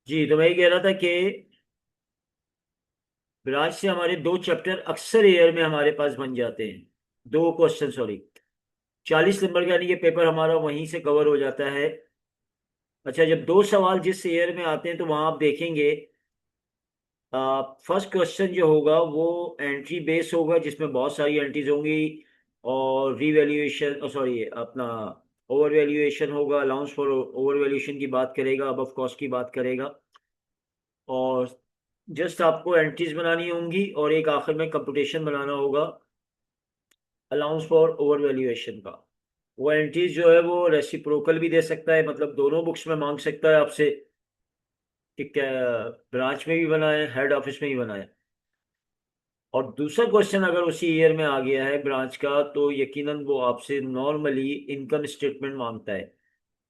जी, तो मैं ये कह रहा था कि ब्रांच से हमारे दो चैप्टर अक्सर ईयर में हमारे पास बन जाते हैं। दो क्वेश्चन, सॉरी, 40 नंबर का, यानी कि पेपर हमारा वहीं से कवर हो जाता है। अच्छा, जब दो सवाल जिस ईयर में आते हैं तो वहां आप देखेंगे, फर्स्ट क्वेश्चन जो होगा वो एंट्री बेस होगा, जिसमें बहुत सारी एंट्रीज होंगी, और रीवैल्यूएशन, सॉरी, अपना ओवर वैल्यूएशन होगा, अलाउंस फॉर ओवर वैल्यूएशन की बात करेगा, अबव कॉस्ट की बात करेगा। और जस्ट आपको एंट्रीज बनानी होंगी, और एक आखिर में कंप्यूटेशन बनाना होगा अलाउंस फॉर ओवर वैल्यूएशन का। वो एंट्रीज जो है वो रेसिप्रोकल भी दे सकता है, मतलब दोनों बुक्स में मांग सकता है आपसे कि क्या ब्रांच में भी बनाए, हेड ऑफिस में भी बनाए। और दूसरा क्वेश्चन अगर उसी ईयर में आ गया है ब्रांच का, तो यकीनन वो आपसे नॉर्मली इनकम स्टेटमेंट मांगता है।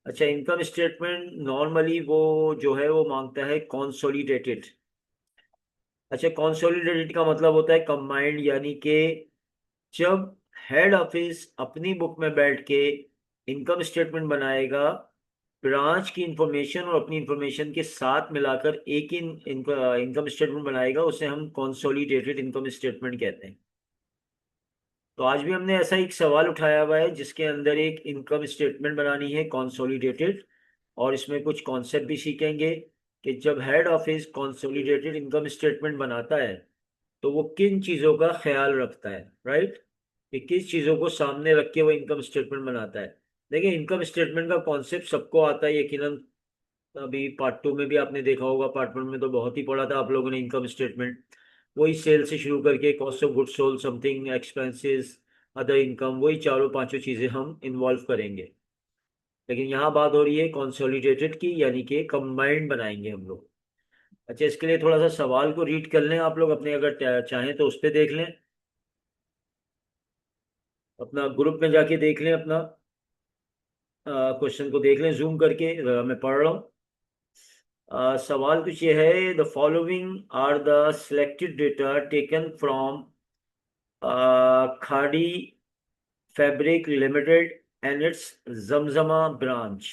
अच्छा, इनकम स्टेटमेंट नॉर्मली वो जो है वो मांगता है कॉन्सोलिडेटेड। अच्छा, कॉन्सोलिडेटेड का मतलब होता है कंबाइंड, यानी कि जब हेड ऑफिस अपनी बुक में बैठ के इनकम स्टेटमेंट बनाएगा, ब्रांच की इंफॉर्मेशन और अपनी इंफॉर्मेशन के साथ मिलाकर एक ही इनकम स्टेटमेंट बनाएगा, उसे हम कंसोलिडेटेड इनकम स्टेटमेंट कहते हैं। तो आज भी हमने ऐसा एक सवाल उठाया हुआ है जिसके अंदर एक इनकम स्टेटमेंट बनानी है कंसोलिडेटेड, और इसमें कुछ कॉन्सेप्ट भी सीखेंगे कि जब head office consolidated income statement बनाता है तो वो किन चीज़ों का ख्याल रखता है, राइट, कि किस चीज़ों को सामने रख के वो इनकम स्टेटमेंट बनाता है। देखिए, इनकम स्टेटमेंट का कॉन्सेप्ट सबको आता है यकीनन। अभी पार्ट टू में भी आपने देखा होगा, पार्ट वन में तो बहुत ही पढ़ा था आप लोगों ने इनकम स्टेटमेंट। वही सेल से शुरू करके cost of goods sold, something expenses, other income, वही चारों पांचों चीज़ें हम इन्वॉल्व करेंगे। लेकिन यहाँ बात हो रही है कंसोलिडेटेड की, यानी कि कंबाइंड बनाएंगे हम लोग। अच्छा, इसके लिए थोड़ा सा सवाल को रीड कर लें आप लोग अपने, अगर चाहें तो उस पर देख लें, अपना ग्रुप में जाके देख लें, अपना क्वेश्चन को देख लें जूम करके। मैं पढ़ रहा हूँ। सवाल कुछ ये है, the following are the selected data taken from Khadi fabric limited and its Jamjama branch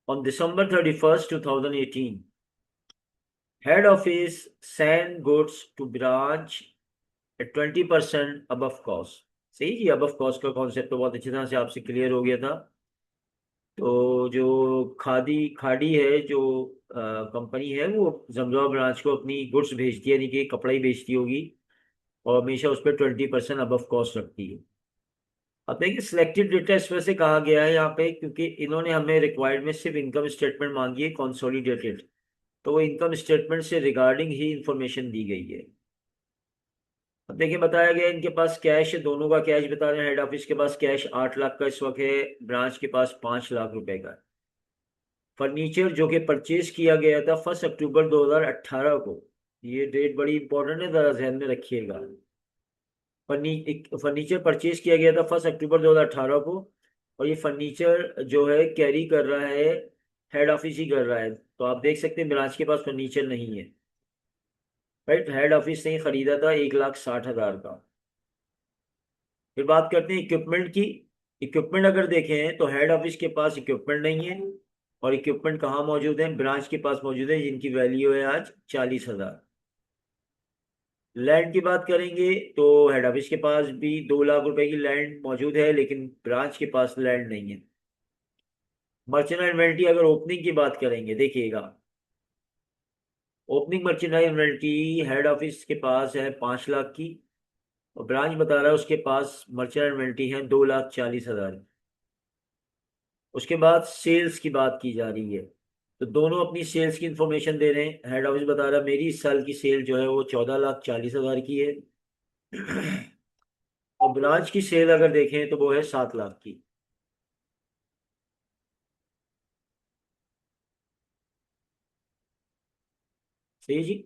on December 31st 2018. Head office sent goods to branch at 20% above cost। सही जी, अबव कॉस्ट का कॉन्सेप्ट तो बहुत अच्छी तरह से आपसे क्लियर हो गया था। तो जो खादी खाड़ी है, जो कंपनी है, वो जमजोआ ब्रांच को अपनी गुड्स भेजती है, यानी कि कपड़ा ही बेचती होगी, और हमेशा उस पर 20% अबव कॉस्ट रखती है। अब देखिए, सिलेक्टेड डेटा इस वजह से कहा गया है यहाँ पे क्योंकि इन्होंने हमें रिक्वायर्ड में सिर्फ इनकम स्टेटमेंट मांगी है कंसोलिडेटेड, तो वो इनकम स्टेटमेंट से रिगार्डिंग ही इंफॉर्मेशन दी गई है। अब देखिए, बताया गया है इनके पास कैश है, दोनों का कैश बता रहे हैं। हेड ऑफिस के पास कैश 8 लाख का इस वक्त है, ब्रांच के पास 5 लाख रुपए का है। फर्नीचर जो कि परचेज किया गया था 1 अक्टूबर 2018 को, ये डेट बड़ी इंपॉर्टेंट है, जरा ध्यान में रखिएगा। फर्नीचर परचेज किया गया था 1 अक्टूबर 2018 को, और ये फर्नीचर जो है कैरी कर रहा है, हेड ऑफिस ही कर रहा है। तो आप देख सकते हैं ब्रांच के पास फर्नीचर नहीं है, राइट, हेड ऑफिस से ही खरीदा था 1,60,000 का। फिर बात करते हैं इक्विपमेंट की। इक्विपमेंट अगर देखें तो हेड ऑफिस के पास इक्विपमेंट नहीं है, और इक्विपमेंट कहाँ मौजूद है, ब्रांच के पास मौजूद है, जिनकी वैल्यू है आज 40,000। लैंड की बात करेंगे तो हेड ऑफिस के पास भी 2 लाख रुपए की लैंड मौजूद है, लेकिन ब्रांच के पास लैंड नहीं है। मर्चेंडाइज इन्वेंट्री अगर ओपनिंग की बात करेंगे, देखिएगा, opening merchandise inventory head office के पास है 5 लाख की, और ब्रांच बता रहा है उसके पास मर्चेंडाइज इन्वेंट्री है 2,40,000। उसके बाद सेल्स की बात की जा रही है, तो दोनों अपनी सेल्स की इंफॉर्मेशन दे रहे हैं। हेड ऑफिस बता रहा है मेरी इस साल की सेल जो है वो 14,40,000 की है, और ब्रांच की सेल अगर देखें तो वो है 7 लाख की। सही जी।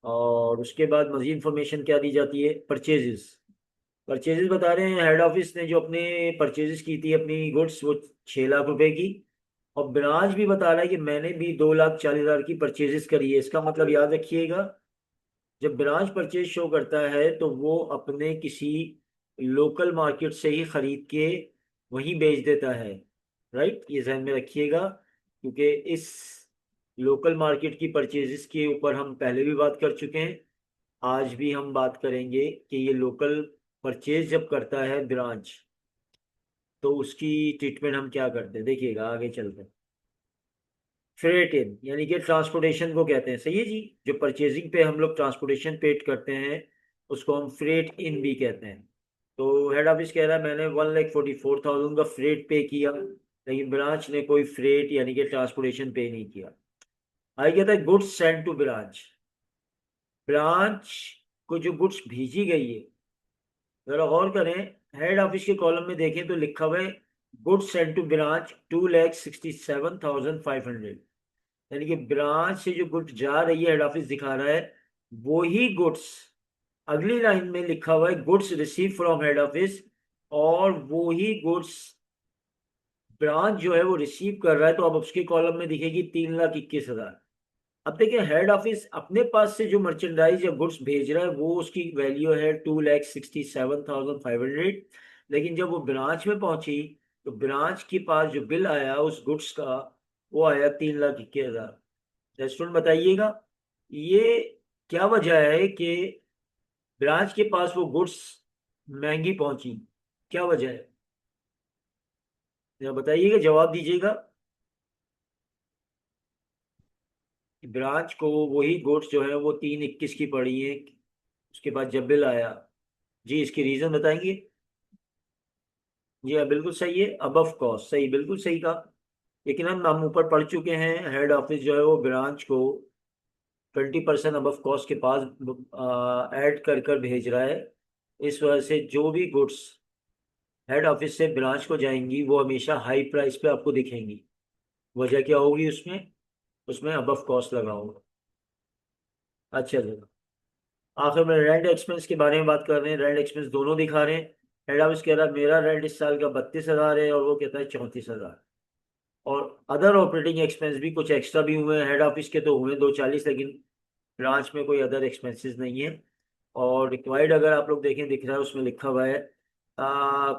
और उसके बाद मजीद इंफॉर्मेशन क्या दी जाती है, परचेजेस। परचेजेस बता रहे हैं हेड ऑफिस ने जो अपने परचेजेस की थी अपनी गुड्स, वो 6 लाख रुपए की, और ब्रांच भी बता रहा है कि मैंने भी 2,40,000 की परचेजेस करी है। इसका मतलब याद रखिएगा, जब ब्रांच परचेज शो करता है तो वो अपने किसी लोकल मार्केट से ही खरीद के वहीं बेच देता है, राइट, ये ध्यान में रखिएगा। क्योंकि इस लोकल मार्केट की परचेजेस के ऊपर हम पहले भी बात कर चुके हैं, आज भी हम बात करेंगे कि ये लोकल परचेज जब करता है ब्रांच, तो उसकी ट्रीटमेंट हम क्या करते हैं, देखिएगा आगे चलते हैं। फ्रेट इन यानी कि ट्रांसपोर्टेशन को कहते हैं, सही है जी। जो परचेजिंग पे हम लोग ट्रांसपोर्टेशन पेड करते हैं उसको हम फ्रेट इन भी कहते हैं। तो हेड ऑफिस कह रहा है मैंने 1,44,000 का फ्रेट पे किया, लेकिन ब्रांच ने कोई फ्रेट यानी कि ट्रांसपोर्टेशन पे नहीं किया। आगे कहता है goods send to branch. Branch को जो गुड्स भेजी गई है, जरा गौर करें, हेड ऑफिस के कॉलम में देखें तो लिखा हुआ है गुड्स सेंड टू ब्रांच 2,67,500। यानी कि ब्रांच से जो गुड्स जा रही है हेड ऑफिस दिखा रहा है वो ही गुड्स, अगली लाइन में लिखा हुआ है goods receive from head office, और वो ही गुड्स ब्रांच जो है वो रिसीव कर रहा है, तो अब उसके कॉलम में दिखेगी 3,21,000। अब देखिए हेड ऑफिस अपने पास से जो मर्चेंडाइज या गुड्स भेज रहा है वो उसकी वैल्यू है 2,67,500, लेकिन जब वो ब्रांच में पहुंची तो ब्रांच के पास जो बिल आया उस गुड्स का, वो आया 3,21,000। रेस्टोरेंट बताइएगा ये क्या वजह है कि ब्रांच के पास वो गुड्स महंगी पहुंची, क्या वजह है, जरा बताइएगा, जवाब दीजिएगा। ब्रांच को वही गुड्स जो है वो 3,21 की पड़ी है, उसके बाद जब बिल आया। जी इसकी रीजन बताएंगे। जी हाँ बिल्कुल सही है, अबव कॉस्ट, सही, बिल्कुल सही कहा। लेकिन हम ऊपर पढ़ चुके हैं हेड ऑफिस जो है वो ब्रांच को 20% अबव कॉस्ट के पास ऐड कर कर भेज रहा है। इस वजह से जो भी गुड्स हेड ऑफिस से ब्रांच को जाएंगी वो हमेशा हाई प्राइस पे आपको दिखेंगी। वजह क्या होगी उसमें, उसमें अबव कॉस्ट लगा होगा। अच्छा चलो, आखिर में रेंट एक्सपेंस के बारे में बात कर रहे हैं, रेंट एक्सपेंस दोनों दिखा रहे हैं। हेड ऑफिस कह रहा है मेरा रेंट इस साल का 32,000 है, और वो कहता है 34,000। और अदर ऑपरेटिंग एक्सपेंस भी कुछ एक्स्ट्रा भी हुए हैं, हेड ऑफिस के तो हुए 240, लेकिन ब्रांच में कोई अदर एक्सपेंसेस नहीं है। और रिक्वायर्ड अगर आप लोग देखें दिख रहा है उसमें लिखा हुआ है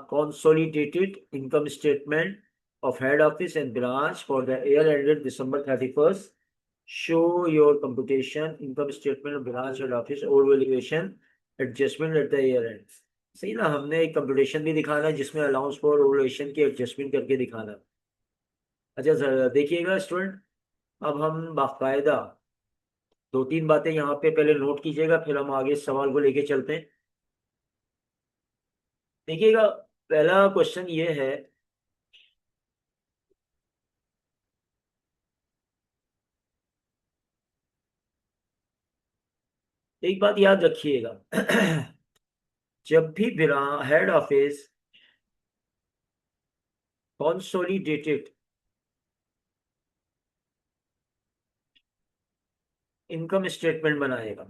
consolidated income statement of head office and branch for the year ended December 31st. Show your computation income statement of branch and office overvaluation adjustment at the year end. सही ना, हमने एक कंप्यूटेशन भी दिखाना है जिसमें अलाउंस फॉर ओवरवेल्यूएशन की adjustment करके दिखाना है। अच्छा सर देखिएगा स्टूडेंट, अब हम बाकायदा दो तीन बातें यहाँ पे पहले नोट कीजिएगा, फिर हम आगे सवाल को लेके चलते हैं। देखिएगा पहला क्वेश्चन ये है, एक बात याद रखिएगा जब भी head office consolidated income statement बनाएगा,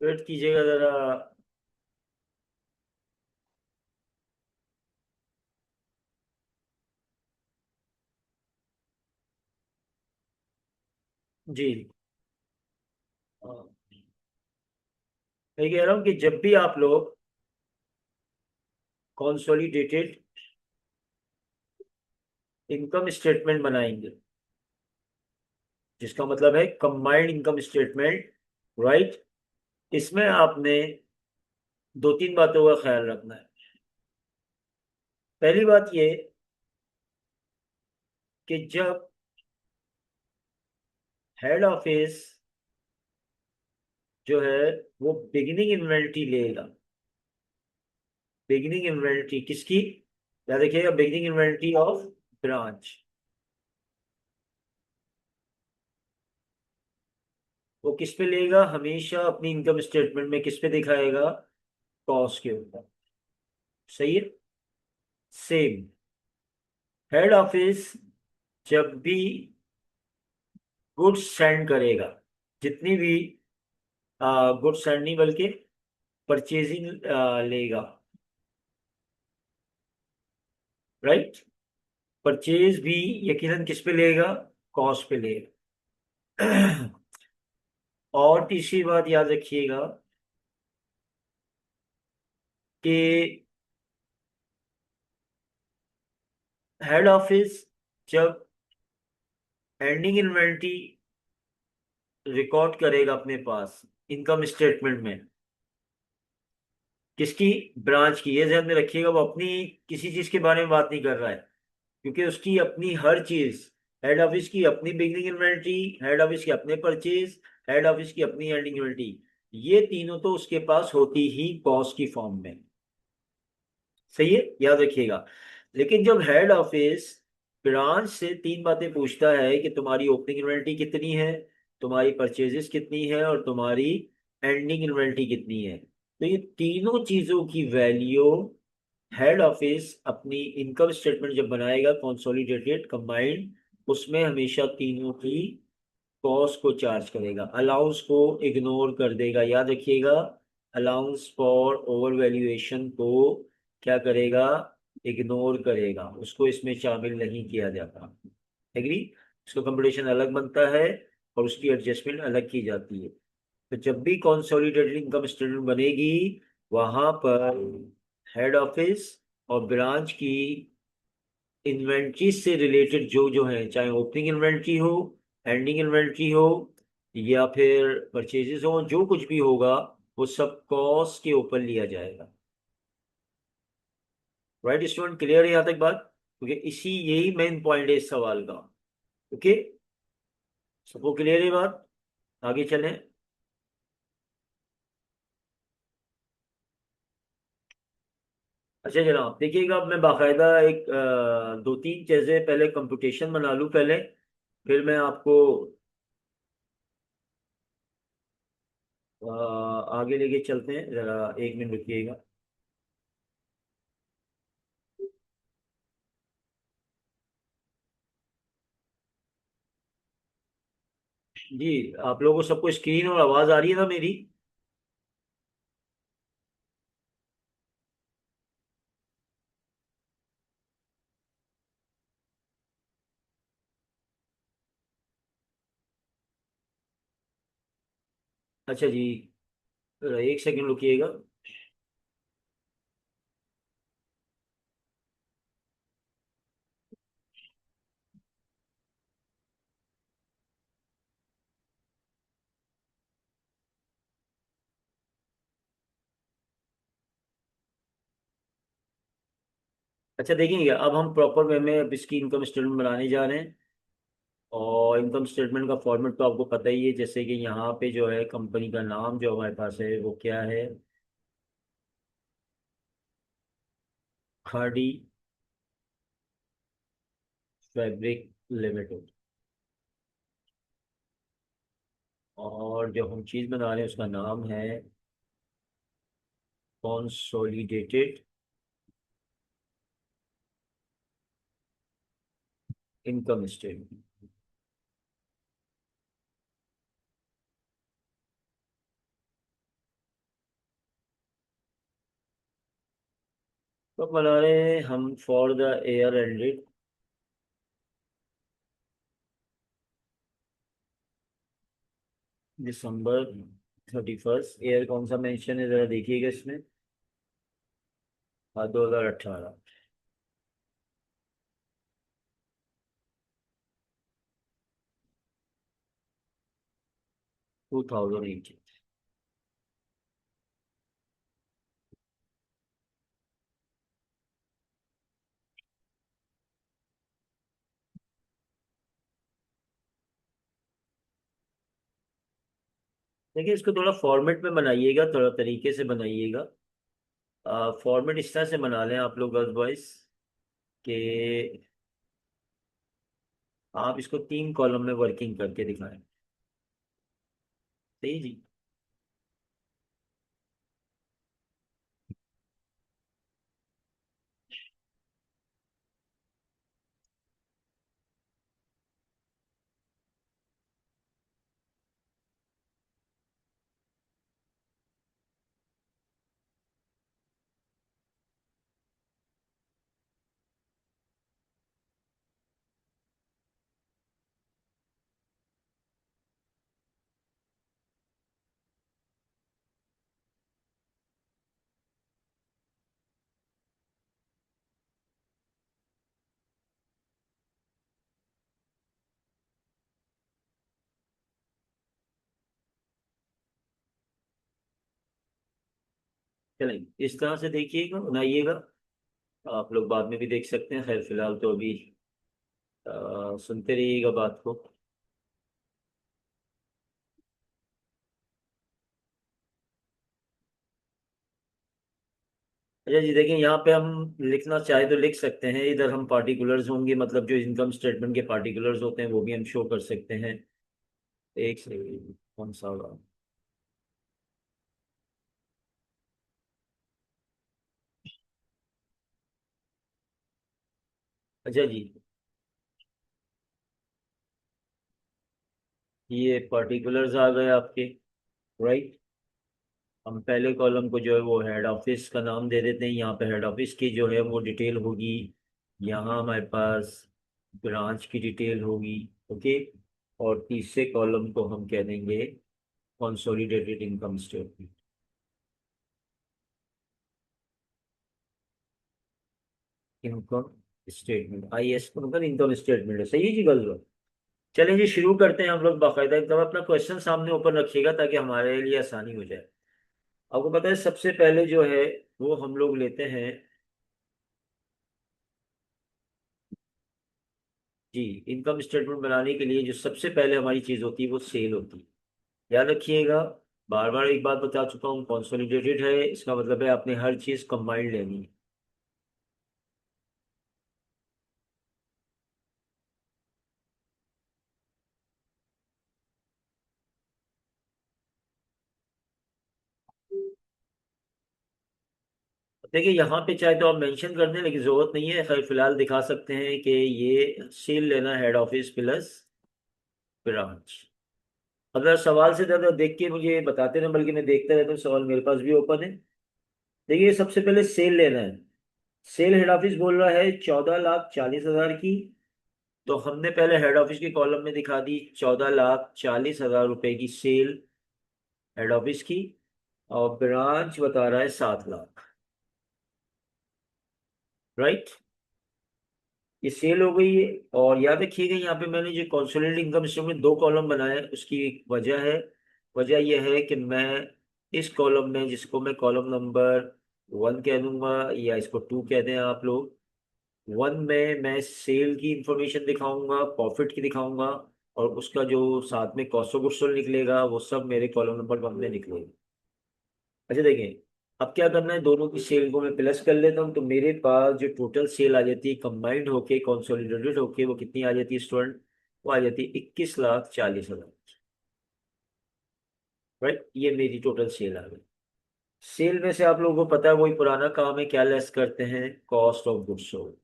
वेट कीजिएगा जरा। जी मैं कह रहा हूँ कि जब भी आप लोग कॉन्सोलिडेटेड इनकम स्टेटमेंट बनाएंगे, जिसका मतलब है कंबाइंड इनकम स्टेटमेंट, राइट, इसमें आपने दो तीन बातों का ख्याल रखना है। पहली बात ये कि जब हेड ऑफिस जो है वो बिगिनिंग इन्वेंटरी लेगा, बिगिनिंग इन्वेंटरी किसकी, या देखिएगा बिगिनिंग इन्वेंटरी ऑफ ब्रांच, वो किस पे लेगा, हमेशा अपनी इनकम स्टेटमेंट में किस पे दिखाएगा, कॉस्ट के ऊपर, सही है। सेम हेड ऑफिस जब भी गुड्स सेंड करेगा, जितनी भी गुड्स सेंड नहीं बल्कि परचेजिंग लेगा, राइट, परचेज भी यकीनन किस पे लेगा, कॉस्ट पे लेगा। और तीसरी बात याद रखिएगा कि हेड ऑफिस जब एंडिंग इन्वेंटरी रिकॉर्ड करेगा अपने पास इनकम स्टेटमेंट में, किसकी, ब्रांच की, ये ध्यान में रखिएगा, वो अपनी किसी चीज के बारे में बात नहीं कर रहा है, क्योंकि उसकी अपनी हर चीज, हेड ऑफिस की अपनी बिगनिंग इन्वेंटरी, हेड ऑफिस की अपने परचेज, हेड ऑफिस की अपनी एंडिंग इन्वेंटरी, ये तीनों तो उसके पास होती ही कॉस्ट की फॉर्म में। सही है, याद रखिएगा। लेकिन जब हेड ऑफिस ब्रांच से तीन बातें पूछता है कि तुम्हारी ओपनिंग इन्वेंटरी कितनी है, तुम्हारी परचेजेस कितनी है, और तुम्हारी एंडिंग इन्वेंटरी कितनी है, तो ये तीनों चीजों की वैल्यू हेड ऑफिस अपनी इनकम स्टेटमेंट जब बनाएगा कंसोलिडेटेड कंबाइंड, उसमें हमेशा तीनों की कॉस्ट को चार्ज करेगा, अलाउंस को इग्नोर कर देगा। याद रखिएगा, अलाउंस फॉर ओवर वैल्यूएशन को क्या करेगा, इग्नोर करेगा, उसको इसमें शामिल नहीं किया जाता। एग्री, उसका कंपटीशन अलग बनता है और उसकी एडजस्टमेंट अलग की जाती है। तो जब भी कंसोलिडेटेड इनकम स्टेटमेंट बनेगी, वहां पर हेड ऑफिस और ब्रांच की इन्वेंट्री से रिलेटेड जो जो है, चाहे ओपनिंग इन्वेंट्री हो, एंडिंग इन्वेंट्री हो, या फिर परचेजेस हो, जो कुछ भी होगा वो सब कॉस्ट के ऊपर लिया जाएगा। राइट स्टूडेंट, क्लियर है यहाँ तक बात, क्योंकि इसी यही मेन पॉइंट है इस सवाल का। ओके, सबको क्लियर है बात, आगे चलें। अच्छा जनाब, देखिएगा, अब मैं बाकायदा एक दो तीन चीजें पहले कंप्यूटेशन बना लूँ पहले, फिर मैं आपको आगे लेके चलते हैं, जरा एक मिनट रुकिएगा। जी, आप लोगों को सबको स्क्रीन और आवाज आ रही है ना मेरी? अच्छा जी, एक सेकंड रुकिएगा। अच्छा देखिए, अब हम प्रॉपर वे में अब इसकी इनकम स्टेटमेंट बनाने जा रहे हैं। और इनकम स्टेटमेंट का फॉर्मेट तो आपको पता ही है, जैसे कि यहाँ पे जो है कंपनी का नाम जो हमारे पास है वो क्या है, खाड़ी फैब्रिक लिमिटेड। और जो हम चीज़ बना रहे हैं उसका नाम है कॉन्सोलिडेटेड इनकम स्टेटमेंट। तो बना रहे हैं हम for the year ended December 31st। Year कौन सा मेंशन है, जरा देखिएगा इसमें। हाँ, 2018, 2018। देखिए, इसको थोड़ा फॉर्मेट में बनाइएगा, थोड़ा तरीके से बनाइएगा। फॉर्मेट इस तरह से बना लें आप लोग गर्ल्स बॉयज, कि आप इसको तीन कॉलम में वर्किंग करके दिखाएं। सही जी। चलेंगे, इस तरह से देखिएगा, बनाइएगा। आप लोग बाद में भी देख सकते हैं, खैर फिलहाल तो अभी सुनते रहिएगा बात को। अच्छा जी, देखिए यहाँ पे हम लिखना चाहे तो लिख सकते हैं, इधर हम पार्टिकुलर्स होंगे, मतलब जो इनकम स्टेटमेंट के पार्टिकुलर्स होते हैं वो भी हम शो कर सकते हैं। एक सेकंड, कौन सा होगा? अच्छा जी, ये पर्टिकुलर्स आ गए आपके, राइट। हम पहले कॉलम को जो है वो हेड ऑफिस का नाम दे देते हैं, यहाँ पे हेड ऑफिस की जो है वो डिटेल होगी। यहाँ हमारे पास ब्रांच की डिटेल होगी। ओके। और तीसरे कॉलम को हम कह देंगे consolidated income statement. Income statement, I S का मतलब इनकम स्टेटमेंट है, सही है जी, गलत? चलिए जी, शुरू करते हैं हम लोग बाकायदा एकदम। अपना क्वेश्चन सामने ऊपर रखिएगा ताकि हमारे लिए आसानी हो जाए। आपको पता है सबसे पहले जो है वो हम लोग लेते हैं जी, इनकम स्टेटमेंट बनाने के लिए जो सबसे पहले हमारी चीज होती है वो सेल होती है। याद रखिएगा, बार बार एक बात बता चुका हूँ, कॉन्सोलिडेटेड है इसका मतलब है आपने हर चीज कंबाइंड लेनी है। देखिए यहाँ पे चाहे तो आप मेंशन कर दें, लेकिन जरूरत नहीं है, खैर फिलहाल दिखा सकते हैं कि ये सेल लेना हेड ऑफिस प्लस ब्रांच। अगर सवाल से ज्यादा देख के मुझे बताते ना, बल्कि मैं देखता रहता हूँ, सवाल मेरे पास भी ओपन है। देखिए सबसे पहले सेल लेना है। सेल हेड ऑफिस बोल रहा है 14,40,000 की। तो हमने पहले हेड ऑफिस की कॉलम में दिखा दी 14,40,000 रुपए की सेल हेड ऑफिस की। और ब्रांच बता रहा है 7 लाख, राइट। ये सेल हो गई है। और याद रखिएगा यहाँ पे मैंने जो कंसोलिडेटेड इनकम स्टेटमेंट में दो कॉलम बनाए हैं, उसकी एक वजह है। वजह यह है कि मैं इस कॉलम में, जिसको मैं कॉलम नंबर 1 कह दूंगा या इसको 2 कह दें आप लोग, 1 में मैं सेल की इंफॉर्मेशन दिखाऊंगा, प्रॉफिट की दिखाऊंगा, और उसका जो साथ में कॉस्ट ऑफ गुड्स सोल्ड निकलेगा वो सब मेरे कॉलम नंबर 1 में निकलेगा। अच्छा देखिए, अब क्या करना है, दोनों की सेल को मैं प्लस कर लेता हूँ, तो मेरे पास जो टोटल सेल आ जाती है कंबाइंड होके कंसोलिडेटेड होके, वो कितनी आ जाती है स्टूडेंट? वो आ जाती है 21,40,000, राइट। ये मेरी टोटल सेल आ गई। सेल में से आप लोगों को पता है वही पुराना काम है, क्या लेस करते हैं? Cost of goods sold.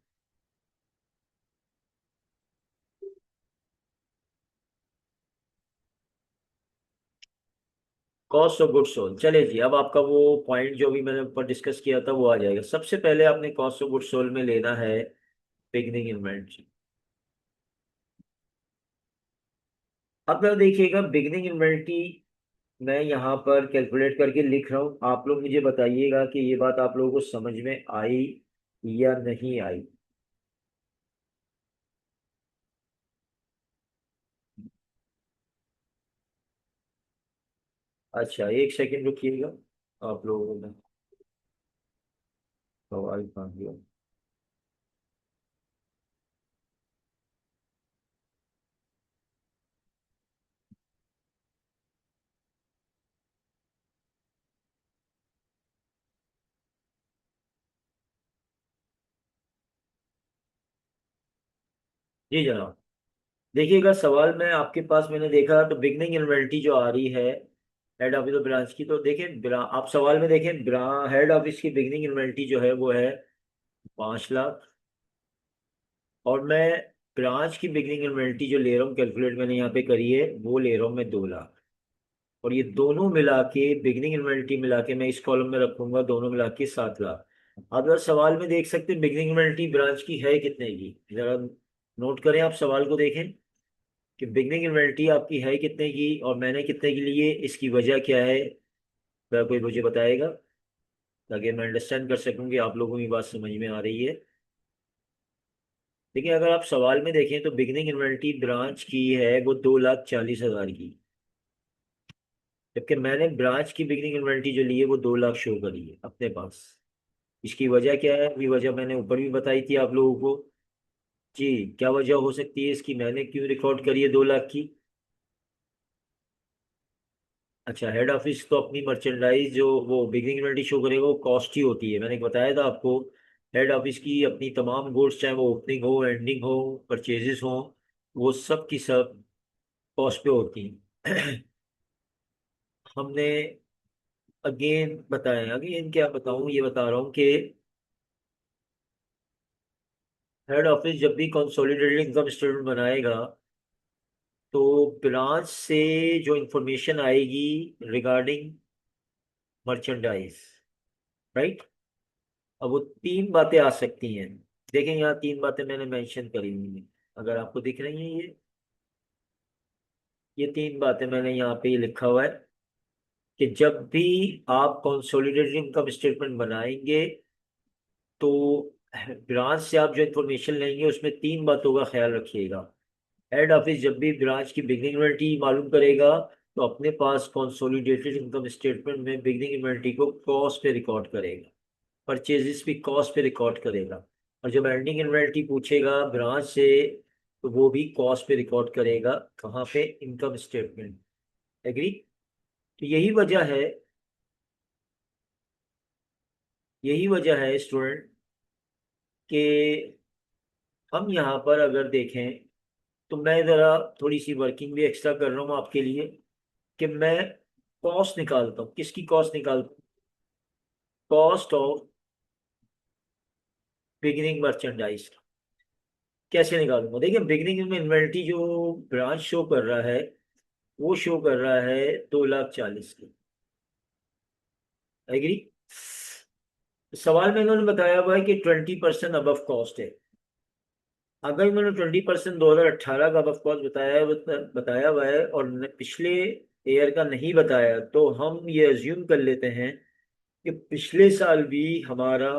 Cost of goods sold, चले जी, अब आपका वो पॉइंट जो भी मैंने ऊपर डिस्कस किया था वो आ जाएगा। सबसे पहले आपने कॉस्ट ऑफ गुड्स सोल्ड में लेना है बिगनिंग इन्वेंट्री। अब आप देखिएगा बिगनिंग इन्वेंट्री मैं यहाँ पर कैलकुलेट करके लिख रहा हूँ, आप लोग मुझे बताइएगा कि ये बात आप लोगों को समझ में आई या नहीं आई। अच्छा, एक सेकंड रुकिएगा, आप लोगों ने सवाल कहाँ दिया? जी जनाब, देखिएगा सवाल में आपके पास मैंने देखा तो बिगनिंग इन्वेंट्री जो आ रही है हेड ऑफिस और ब्रांच की, तो देखें आप सवाल में देखें, हेड ऑफिस की बिगनिंग इन्वेंट्री जो है वो है 5 लाख। और मैं ब्रांच की बिगनिंग इन्वेंट्री जो ले रहा हूँ, कैलकुलेट मैंने यहाँ पे करी है, वो ले रहा हूँ मैं 2 लाख। और ये दोनों मिला के बिगनिंग इन्वेंट्री मिला के मैं इस कॉलम में रखूंगा, दोनों मिला के 7 लाख। अब अगर सवाल में देख सकते हैं बिगनिंग इन्वेंट्री ब्रांच की है कितने की, जरा नोट करें, आप सवाल को देखें कि बिगनिंग इन्वेंट्री आपकी है कितने की और मैंने कितने की लिए, इसकी वजह क्या है? क्या कोई मुझे बताएगा ताकि मैं अंडरस्टैंड कर सकूं कि आप लोगों की बात समझ में आ रही है? देखिए अगर आप सवाल में देखें तो बिगनिंग इन्वेंट्री ब्रांच की है वो 2,40,000 की। जबकि मैंने ब्रांच की बिगनिंग इन्वेंटरी जो ली है वो 2 लाख शो करी है अपने पास। इसकी वजह क्या है, अभी वजह मैंने ऊपर भी बताई थी आप लोगों को। जी, क्या वजह हो सकती है इसकी, मैंने क्यों रिकॉर्ड करी है 2 लाख की? अच्छा, हेड ऑफिस तो अपनी मर्चेंडाइज जो वो बिगनिंग इन्वेंटरी शो करेगा वो कॉस्ट ही होती है, मैंने बताया था आपको। हेड ऑफिस की अपनी तमाम गुड्स, चाहे वो ओपनिंग हो, एंडिंग हो, परचेजेस हो, वो सब की सब कॉस्ट पे होती हैं। हमने अगेन बताया, अगेन क्या बताऊं, ये बता रहा हूँ कि हेड ऑफिस जब भी कंसोलिडेटेड इनकम स्टेटमेंट बनाएगा तो ब्रांच से जो इंफॉर्मेशन आएगी रिगार्डिंग मर्चेंडाइज, राइट। अब वो 3 बातें आ सकती हैं। देखें, यहाँ 3 बातें मैंने मेंशन करी हुई हैं, अगर आपको दिख रही हैं ये 3 बातें मैंने यहाँ पे लिखा हुआ है कि जब भी आप कंसोलिडेटेड इनकम स्टेटमेंट बनाएंगे तो ब्रांच से आप जो इंफॉर्मेशन लेंगे उसमें 3 बातों का ख्याल रखिएगा। हेड ऑफिस जब भी ब्रांच की बिगनिंग इन्वेंटरी मालूम करेगा तो अपने पास कंसोलिडेटेड इनकम स्टेटमेंट में बिगनिंग इन्वेंटरी को कॉस्ट पे रिकॉर्ड करेगा, परचेजेस भी कॉस्ट पे रिकॉर्ड करेगा। और जब एंडिंग इन्वेंटरी पूछेगा ब्रांच से तो वो भी कॉस्ट पे रिकॉर्ड करेगा, कहाँ पे, इनकम स्टेटमेंट। एग्री? तो यही वजह है स्टूडेंट कि हम यहाँ पर अगर देखें तो मैं ज़रा थोड़ी सी वर्किंग भी एक्स्ट्रा कर रहा हूँ आपके लिए कि मैं कॉस्ट निकालता हूँ। किसकी कॉस्ट निकालता हूँ? Cost of beginning merchandise. कैसे निकालूंगा? देखिए, बिगिनिंग में इन्वेंटरी जो ब्रांच शो कर रहा है वो शो कर रहा है 2,40,000 की। एग्री? सवाल में इन्होंने बताया हुआ है कि 20% अबव कॉस्ट है। अगर मैंने 20% 2018 का अबव कॉस्ट बताया हुआ है और पिछले ईयर का नहीं बताया, तो हम ये अज्यूम कर लेते हैं कि पिछले साल भी हमारा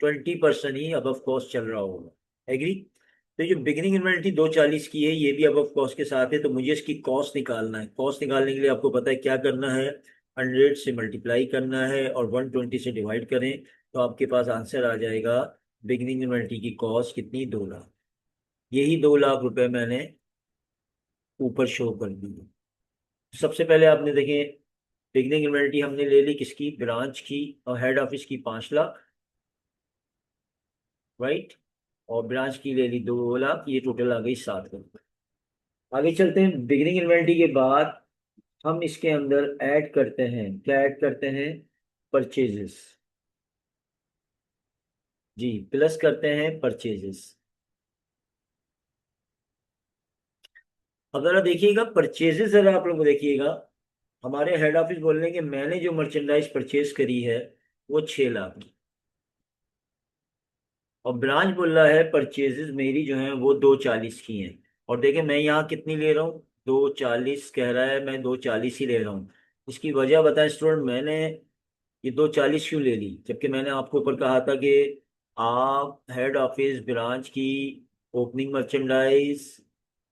20% ही अबव कॉस्ट चल रहा होगा। एग्री? तो जो बिगिनिंग इन्वेंटरी 240 की है ये भी अबव कॉस्ट के साथ है, तो मुझे इसकी कॉस्ट निकालना है। कॉस्ट निकालने के लिए आपको पता है क्या करना है, 100 से मल्टीप्लाई करना है और 120 से डिवाइड करें तो आपके पास आंसर आ जाएगा। बिगिनिंग इन्वेंटरी की कॉस्ट कितनी? 2 लाख। यही 2 लाख रुपए मैंने ऊपर शो कर दी है। सबसे पहले आपने देखें, बिगिनिंग इन्वेंटरी हमने ले ली किसकी? ब्रांच की। और हेड ऑफिस की 5 लाख, राइट। और ब्रांच की ले ली 2 लाख, ये टोटल आ गई 7 लाख। आगे चलते हैं। बिगिनिंग इन्वेंटरी के बाद हम इसके अंदर ऐड करते हैं, क्या ऐड करते हैं? परचेजेस। जी, प्लस करते हैं परचेजेस। अगर आप देखिएगा परचेजेस, अगर आप लोग देखिएगा, हमारे हेड ऑफिस बोल रहे हैं कि मैंने जो मर्चेंडाइज परचेज करी है वो 6 लाख की। और ब्रांच बोल रहा है परचेजेस मेरी जो है वो 240 की हैं। और देखिए मैं यहाँ कितनी ले रहा हूँ, 240 कह रहा है, मैं 240 ही ले रहा हूँ। इसकी वजह बताएं स्टूडेंट, मैंने ये 240 क्यों ले ली, जबकि मैंने आपको ऊपर कहा था कि आप हेड ऑफिस ब्रांच की ओपनिंग मर्चेंडाइज,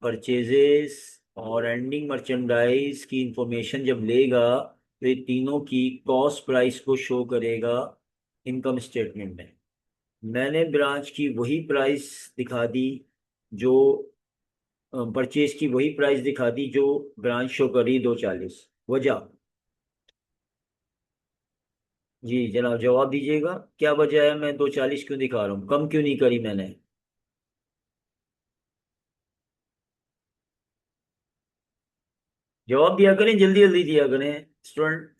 परचेजेस और एंडिंग मर्चेंडाइज की इंफॉर्मेशन जब लेगा तो ये तीनों की कॉस्ट प्राइस को शो करेगा इनकम स्टेटमेंट में। मैंने ब्रांच की वही प्राइस दिखा दी जो, परचेज की वही प्राइस दिखा दी जो ब्रांच शो करी 240। वजह? जी जनाब, जवाब दीजिएगा, क्या वजह है, मैं 240 क्यों दिखा रहा हूँ, कम क्यों नहीं करी मैंने? जवाब दिया करें, जल्दी जल्दी दिया करें स्टूडेंट।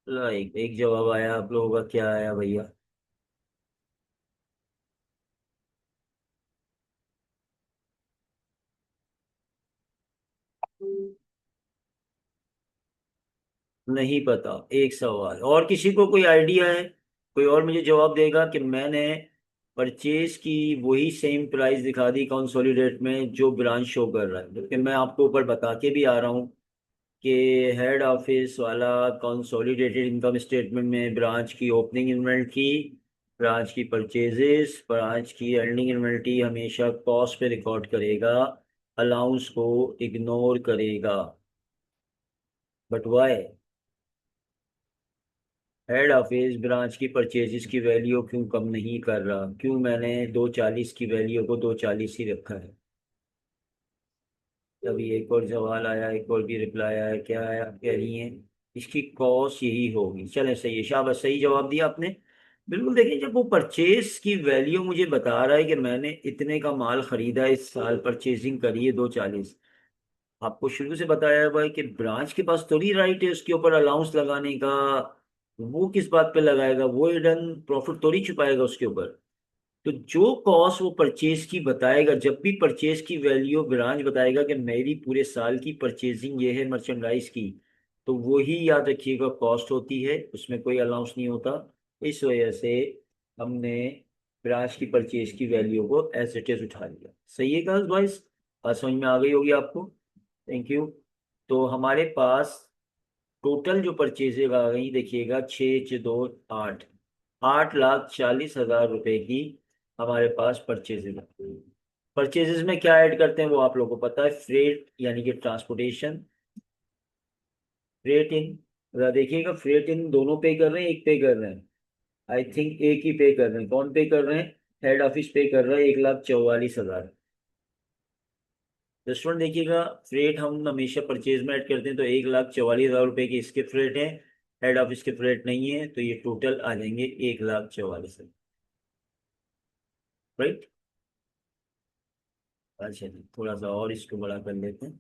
एक जवाब आया, आप लोगों का क्या आया भैया? नहीं पता? एक सवाल और, किसी को कोई आइडिया है? कोई और मुझे जवाब देगा कि मैंने परचेज की वही सेम प्राइस दिखा दी कंसोलिडेट में जो ब्रांच शो कर रहा है, क्योंकि मैं आपको ऊपर बता के भी आ रहा हूँ कि हेड ऑफिस वाला कंसोलिडेटेड इनकम स्टेटमेंट में ब्रांच की ओपनिंग इन्वेंटरी, ब्रांच की परचेजेस, ब्रांच की एंडिंग इन्वेंटरी हमेशा कॉस्ट पे रिकॉर्ड करेगा, अलाउंस को इग्नोर करेगा। But why? Head office branch की परचेजेस की वैल्यू क्यों कम नहीं कर रहा? क्यों मैंने 240 की वैल्यू को 240 ही रखा है? अभी एक और सवाल आया, एक और भी रिप्लाई आया, क्या आया, आप कह रही हैं इसकी कॉस्ट यही होगी। चले, सही है, शाबाश, सही जवाब दिया आपने। बिल्कुल। देखिए, जब वो परचेज की वैल्यू मुझे बता रहा है कि मैंने इतने का माल खरीदा इस साल, परचेजिंग करी है 240, आपको शुरू से बताया है भाई कि ब्रांच के पास थोड़ी राइट है उसके ऊपर अलाउंस लगाने का। वो किस बात पे लगाएगा? वो हिडन प्रॉफिट थोड़ी छुपाएगा उसके ऊपर। तो जो कॉस्ट वो परचेज की बताएगा, जब भी परचेज की वैल्यू ब्रांच बताएगा कि मेरी पूरे साल की परचेजिंग ये है मर्चेंडाइज की, तो वो ही याद रखिएगा कॉस्ट होती है, उसमें कोई अलाउंस नहीं होता। इस वजह से हमने ब्रांच की परचेज की वैल्यू को एज इट इज उठा लिया। सही है गर्ल्स बॉयज? बात समझ में आ गई होगी आपको। Thank you. तो हमारे पास टोटल जो परचेजेज आ गई, देखिएगा, 6 6 2 8, 8,40,000 रुपए की हमारे पास परचेजेज आ गई। परचेजेज में क्या ऐड करते हैं वो आप लोगों को पता है, फ्रेट यानी कि ट्रांसपोर्टेशन, फ्रेट इन। देखिएगा, फ्रेट इन दोनों पे कर रहे हैं, एक पे कर रहे हैं? आई थिंक एक ही पे कर रहे हैं। कौन पे कर रहे हैं? हेड ऑफिस पे कर रहा है 1,44,000। रेस्टोरेंट देखिएगा, फ्रेट हम हमेशा परचेज में ऐड करते हैं, तो 1,44,000 रुपए की इसके फ्रेट है, हेड ऑफिस के फ्रेट नहीं है, तो ये टोटल आ जाएंगे 1,44,000। राइट। अच्छा जी, थोड़ा सा और इसको बड़ा कर लेते हैं।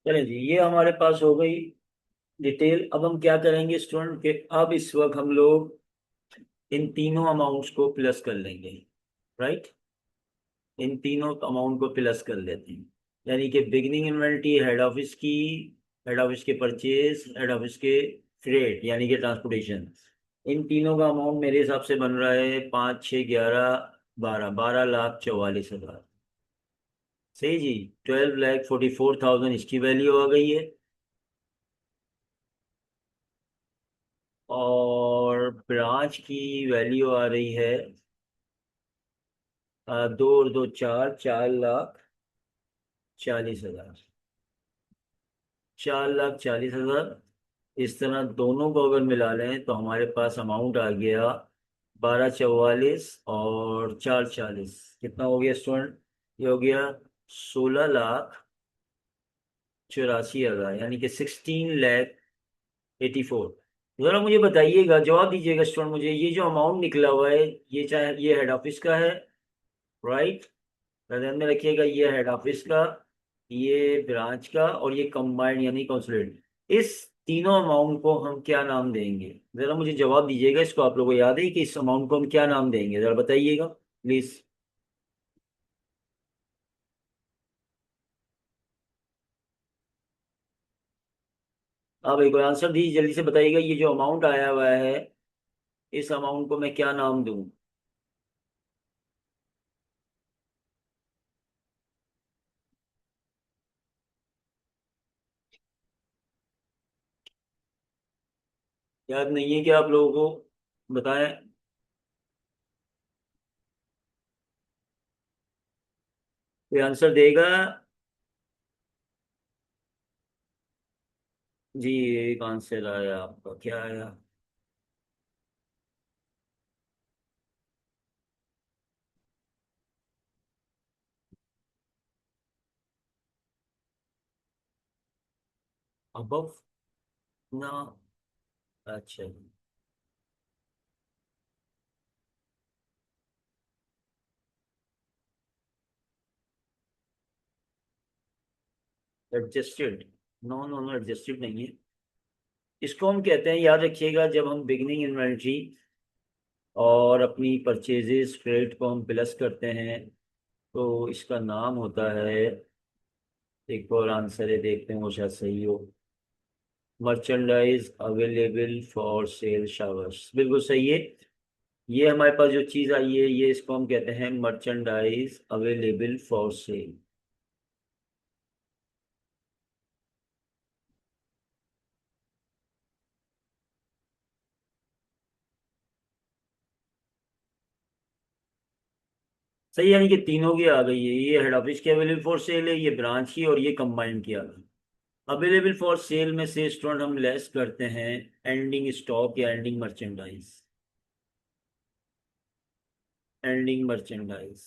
चलें जी, ये हमारे पास हो गई डिटेल। अब हम क्या करेंगे स्टूडेंट के, अब इस वक्त हम लोग इन तीनों अमाउंट्स को प्लस कर लेंगे। राइट। इन तीनों अमाउंट को प्लस कर लेते हैं, यानी कि बिगनिंग इन्वेंटरी हेड ऑफिस की, हेड ऑफिस के परचेज, हेड ऑफिस के फ्रेट यानी कि ट्रांसपोर्टेशन, इन तीनों का अमाउंट मेरे हिसाब से बन रहा है 5 6 11 12, 12,44,000। सही जी। 12,44,000 इसकी वैल्यू आ गई है। और ब्रांच की वैल्यू आ रही है 2 और 2 4, 4,40,000। 4,40,000। इस तरह दोनों को अगर मिला लें तो हमारे पास अमाउंट आ गया 12,44 और 4,40। कितना हो गया स्टूडेंट? ये हो गया 16,84,000, यानी कि 16,84,000। जरा मुझे बताइएगा, जवाब दीजिएगा स्टूडेंट मुझे, ये जो अमाउंट निकला हुआ है, ये चाहे ये हेड ऑफिस का है, राइट, ध्यान में रखिएगा, ये हेड ऑफिस का, ये ब्रांच का, और ये कंबाइंड यानी कंसोलिडेट, इस तीनों अमाउंट को हम क्या नाम देंगे? जरा मुझे जवाब दीजिएगा। इसको आप लोगों को याद है कि इस अमाउंट को हम क्या नाम देंगे? जरा बताइएगा प्लीज। आप एक आंसर दीजिए, जल्दी से बताइएगा, ये जो अमाउंट आया हुआ है, इस अमाउंट को मैं क्या नाम दूं? याद नहीं है क्या आप लोगों को? बताएं। कोई आंसर देगा? जी, एक आंसर आया, आपका क्या आया? अबव ना? अच्छा, adjusted? No no no, adjusted नहीं है। इसको हम कहते हैं, याद रखिएगा, जब हम बिगनिंग इन्वेंटरी और अपनी परचेजेस क्रेडिट को हम प्लस करते हैं, तो इसका नाम होता है, एक और आंसर है, देखते हैं वो शायद सही हो। Merchandise available for sale showers, बिल्कुल सही है। ये हमारे पास जो चीज़ आई है, ये इसको हम कहते हैं मर्चेंडाइज अवेलेबल फॉर सेल। सही, यानी कि तीनों की आ गई है। ये हेड ऑफिस की अवेलेबल फॉर सेल है, ये ब्रांच की, और ये कंबाइंड की आ गई। अवेलेबल फॉर सेल में से स्टूडेंट हम लेस करते हैं एंडिंग स्टॉक या एंडिंग मर्चेंडाइज। Ending merchandise.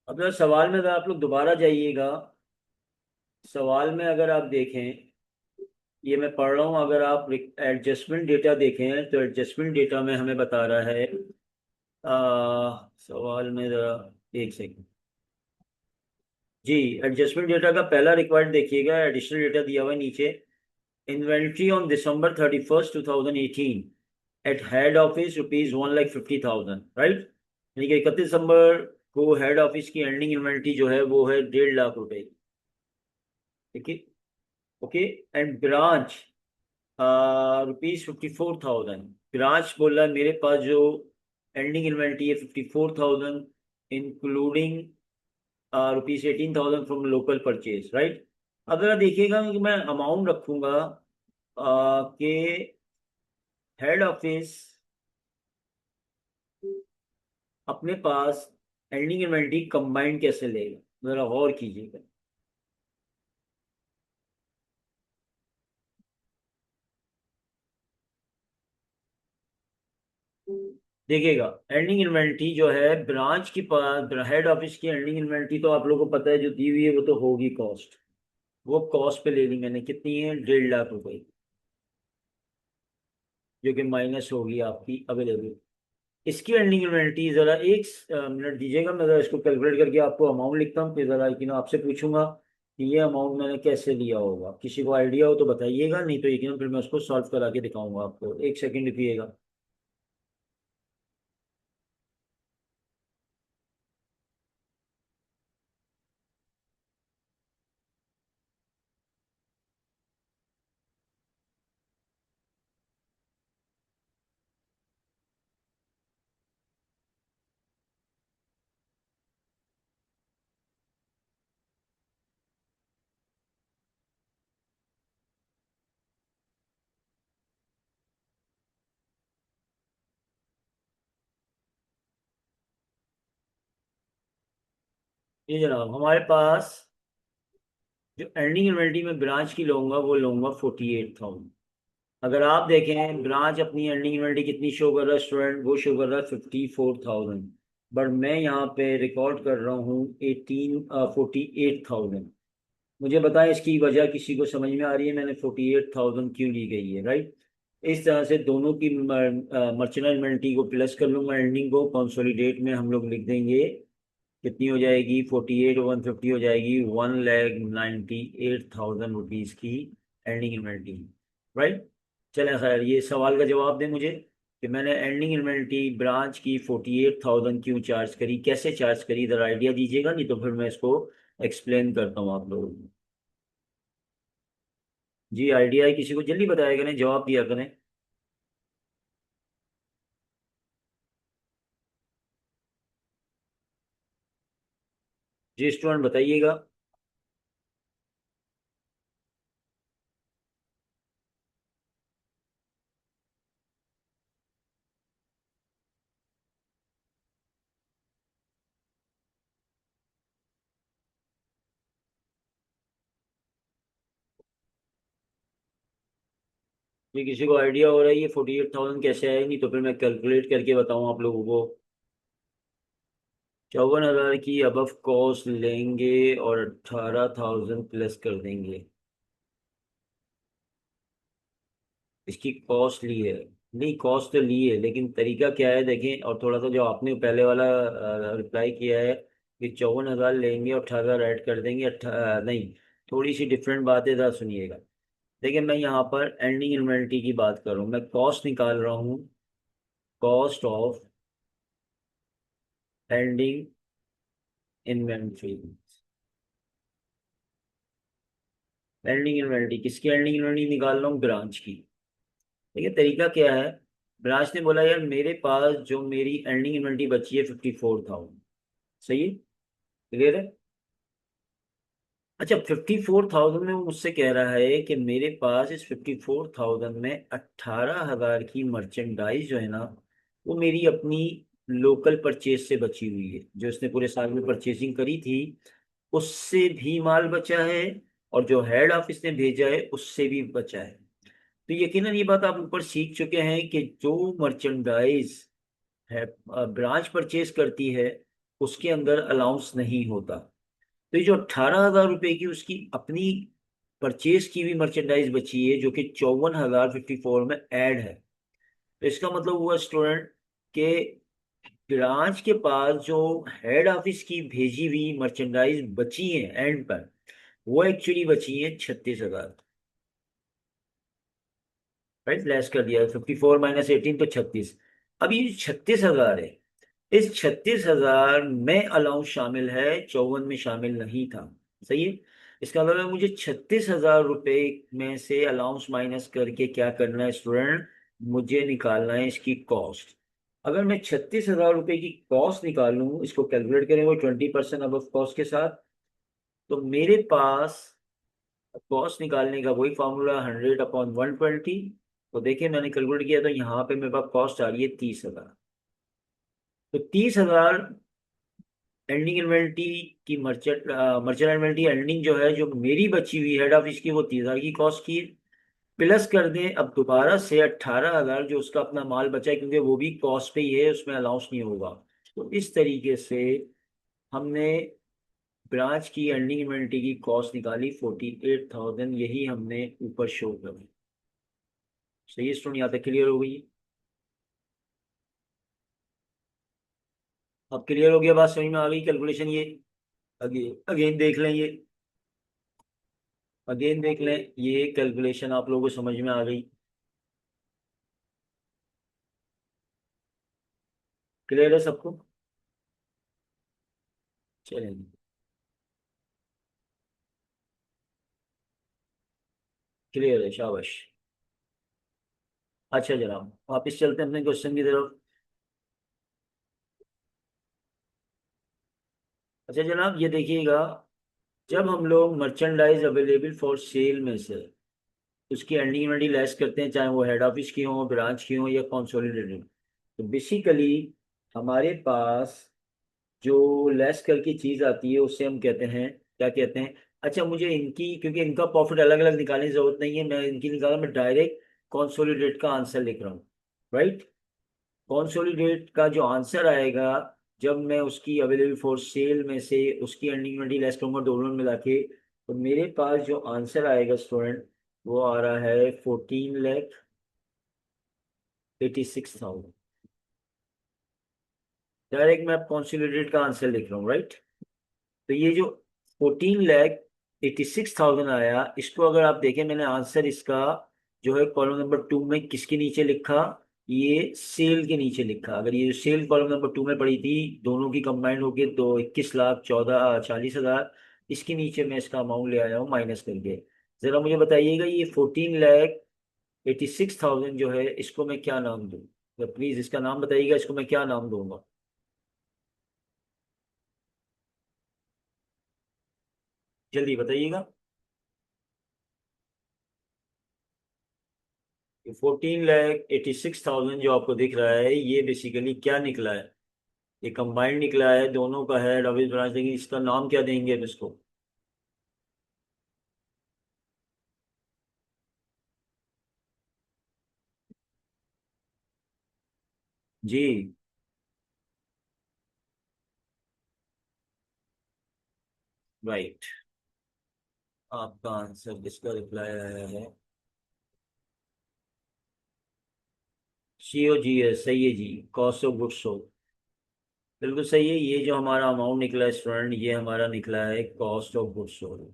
अब जरा सवाल में अगर आप लोग दोबारा जाइएगा, सवाल में अगर आप देखें, ये मैं पढ़ रहा हूँ, अगर आप एडजस्टमेंट डेटा देखें तो एडजस्टमेंट डेटा में हमें बता रहा है, सवाल में जरा एक सेकंड। जी, एडजस्टमेंट डेटा का पहला रिक्वायर्ड देखिएगा, एडिशनल डेटा दिया हुआ है नीचे। Inventory on December 31st 2018 eight head office ₹1,50,000, right. यानी कि 31 दिसंबर को हेड ऑफिस की एंडिंग इन्वेंट्री जो है वो है ₹1,50,000 की। ठीक है। ओके। And branch ₹54,000। ब्रांच बोल रहा है मेरे पास जो एंडिंग इन्वेंट्री है 54,000, including ₹18,000 from local purchase, right. अब जरा देखिएगा कि मैं अमाउंट रखूंगा कि हेड ऑफिस अपने पास एंडिंग इन्वेंट्री कंबाइंड कैसे लेगा, जरा गौर कीजिएगा। देखिएगा, एंडिंग इन्वेंट्री जो है ब्रांच के पास, हेड ऑफिस की एंडिंग इन्वेंट्री तो आप लोगों को पता है जो दी हुई है वो तो होगी कॉस्ट। वो कॉस्ट पे ले ली मैंने, कितनी है, ₹1,50,000, जो कि माइनस होगी आपकी अवेलेबल। इसकी एंडिंग इन्वेंट्री जरा एक मिनट दीजिएगा, मैं जरा इसको कैलकुलेट करके आपको अमाउंट लिखता हूँ, फिर जरा यकीन आपसे पूछूंगा कि ये अमाउंट मैंने कैसे लिया होगा। किसी को आइडिया हो तो बताइएगा, नहीं तो यकीन फिर मैं उसको सॉल्व करा के दिखाऊंगा आपको। एक सेकंड रुकिएगा। ये जनाब हमारे पास जो एंडिंग इन्वेंट्री में ब्रांच की लूंगा वो लूंगा 48,000। अगर आप देखें ब्रांच अपनी एंडिंग इन्वेंट्री कितनी शो कर रहा है स्टूडेंट, वो शो कर रहा है 54,000, बट मैं यहाँ पे रिकॉर्ड कर रहा हूँ 48,000। मुझे बताएं इसकी वजह किसी को समझ में आ रही है, मैंने 48,000 क्यों ली गई है, राइट। इस तरह से दोनों की मर्चेंडाइज इन्वेंट्री को प्लस कर लूंगा, एंडिंग को कंसोलिडेट में हम लोग लिख देंगे। कितनी हो जाएगी, 48,150 हो जाएगी, ₹1,98,000 की एंडिंग इन्वेंट्री, राइट। चलें खैर, ये सवाल का जवाब दें मुझे कि मैंने एंडिंग इन्वेंट्री ब्रांच की 48,000 क्यों चार्ज करी, कैसे चार्ज करी, इधर आइडिया दीजिएगा, नहीं तो फिर मैं इसको एक्सप्लेन करता हूँ आप लोगों को। जी, आइडिया है किसी को, जल्दी बताया करें, जवाब दिया करें। जी स्टूडेंट बताइएगा। ये किसी को आइडिया हो रहा है ये 48,000 कैसे आएगी, तो फिर मैं कैलकुलेट करके बताऊँ आप लोगों को। 54,000 की अबव कॉस्ट लेंगे और 18,000 प्लस कर देंगे। इसकी कॉस्ट ली है, नहीं कॉस्ट तो ली है, लेकिन तरीका क्या है देखें, और थोड़ा सा जो आपने पहले वाला रिप्लाई किया है कि 54,000 लेंगे और 18,000 ऐड कर देंगे, नहीं, थोड़ी सी डिफरेंट बात है, ज़रा सुनिएगा। देखिए मैं यहाँ पर एंडिंग इन्वेंट्री की बात कर रहा हूँ, मैं कॉस्ट निकाल रहा हूँ, cost of ending inventory. Ending inventory किसकी एंडिंग इन्वेंट्री निकाल रहा हूँ? ब्रांच की। देखिए तरीका क्या है, ब्रांच ने बोला यार मेरे पास जो मेरी एंडिंग इन्वेंट्री बची है 54,000। सही है, क्लियर है। अच्छा 54,000 में वो मुझसे कह रहा है कि मेरे पास इस 54,000 में 18,000 की मर्चेंडाइज जो है ना, वो मेरी अपनी लोकल परचेज से बची हुई है, जो इसने पूरे साल में परचेजिंग करी थी उससे भी माल बचा है, और जो हेड ऑफिस ने भेजा है उससे भी बचा है। तो यकीनन ये बात आप ऊपर सीख चुके हैं कि जो मर्चेंडाइज है ब्रांच परचेज करती है उसके अंदर अलाउंस नहीं होता। तो ये जो 18,000 रुपए की उसकी अपनी परचेज की हुई मर्चेंडाइज बची है जो कि 54,054 में ऐड है। तो इसका मतलब हुआ स्टूडेंट के ब्रांच के पास जो हेड ऑफिस की भेजी हुई मर्चेंडाइज बची है एंड पर, वो एक्चुअली बची है 36,000। राइट, लेस कर दिया 54 माइनस 18 तो 36। अब ये 36,000 है, इस 36,000 में अलाउंस शामिल है, 54 में शामिल नहीं था। सही है। इसका मतलब है मुझे 36,000 रुपए में से अलाउंस माइनस करके क्या करना है स्टूडेंट, मुझे निकालना है इसकी कॉस्ट। अगर मैं 36,000 रुपए की कॉस्ट निकालूं, इसको कैलकुलेट करें वो 20% अब कॉस्ट के साथ, तो मेरे पास कॉस्ट निकालने का वही फॉर्मूला 100/120। तो देखिए मैंने कैलकुलेट किया तो यहाँ पे मेरे पास कॉस्ट आ रही है 30,000। तो 30,000 एंडिंग इन्वेंट्री की मर्चेंट इन्वेंट्री एंडिंग जो है जो मेरी बची हुई हेड ऑफिस की वो 30,000 की कॉस्ट की है। प्लस कर दें अब दोबारा से 18,000 जो उसका अपना माल बचा है, क्योंकि वो भी कॉस्ट पे ही है, उसमें अलाउंस नहीं होगा। तो इस तरीके से हमने ब्रांच की एंडिंग इन्वेंट्री की कॉस्ट निकाली 48,000, यही हमने ऊपर शो करी। सही है स्टूडेंट, यहाँ तक क्लियर हो गई? अब क्लियर हो गया, बात समझ में आ गई कैलकुलेशन ये? अगेन अगेन देख लें ये, अगेन देख लें ये कैलकुलेशन आप लोगों को समझ में आ गई? क्लियर है सबको? चलेंगे, क्लियर है, शाबाश। अच्छा जनाब वापिस चलते हैं अपने क्वेश्चन की तरफ। अच्छा जनाब ये देखिएगा, जब हम लोग मर्चेंडाइज अवेलेबल फॉर सेल में से उसकी एंडिंग इन्वेंटरी लेस करते हैं, चाहे वो हेड ऑफिस की हो, ब्रांच की हो या कंसोलिडेटेड, तो बेसिकली हमारे पास जो लेस करके चीज आती है उससे हम कहते हैं, क्या कहते हैं? अच्छा मुझे इनकी, क्योंकि इनका प्रॉफिट अलग अलग निकालने की जरूरत नहीं है, मैं इनकी निकाला, मैं डायरेक्ट कॉन्सोलिडेट का आंसर लिख रहा हूँ। राइट, कॉन्सोलिडेट का जो आंसर आएगा जब मैं उसकी अवेलेबल फॉर सेल में से उसकी एंडिंग इन्वेंटरी लेस करूंगा दोनों में मिला के, तो मेरे पास जो आंसर आएगा स्टूडेंट वो आ रहा है 14,86,000। डायरेक्ट मैं कॉन्सोलिडेट का आंसर लिख रहा हूँ। राइट, तो ये जो 14,86,000 आया, इसको अगर आप देखें मैंने आंसर इसका जो है कॉलम नंबर 2 में किसके नीचे लिखा, ये सेल के नीचे लिखा। अगर ये सेल कॉलम नंबर 2 में पड़ी थी दोनों की कंबाइंड होके तो 21,14,40,000, इसके नीचे मैं इसका अमाउंट ले आया हूँ माइनस करके। जरा मुझे बताइएगा ये 14,86,000 जो है इसको मैं क्या नाम दूँ? प्लीज इसका नाम बताइएगा, इसको मैं क्या नाम दूंगा? जल्दी बताइएगा। 14,86,000 जो आपको दिख रहा है ये बेसिकली क्या निकला है? ये कंबाइंड निकला है दोनों का, है रविश ब्रांच, लेकिन इसका नाम क्या देंगे अब इसको? जी, राइट, आपका आंसर इसका रिप्लाई आया है COGS। सही है जी, कॉस्ट ऑफ गुड्स सोल्ड। बिल्कुल सही है, ये जो हमारा अमाउंट निकला है स्टूडेंट ये हमारा निकला है कॉस्ट ऑफ गुड्स सोल्ड।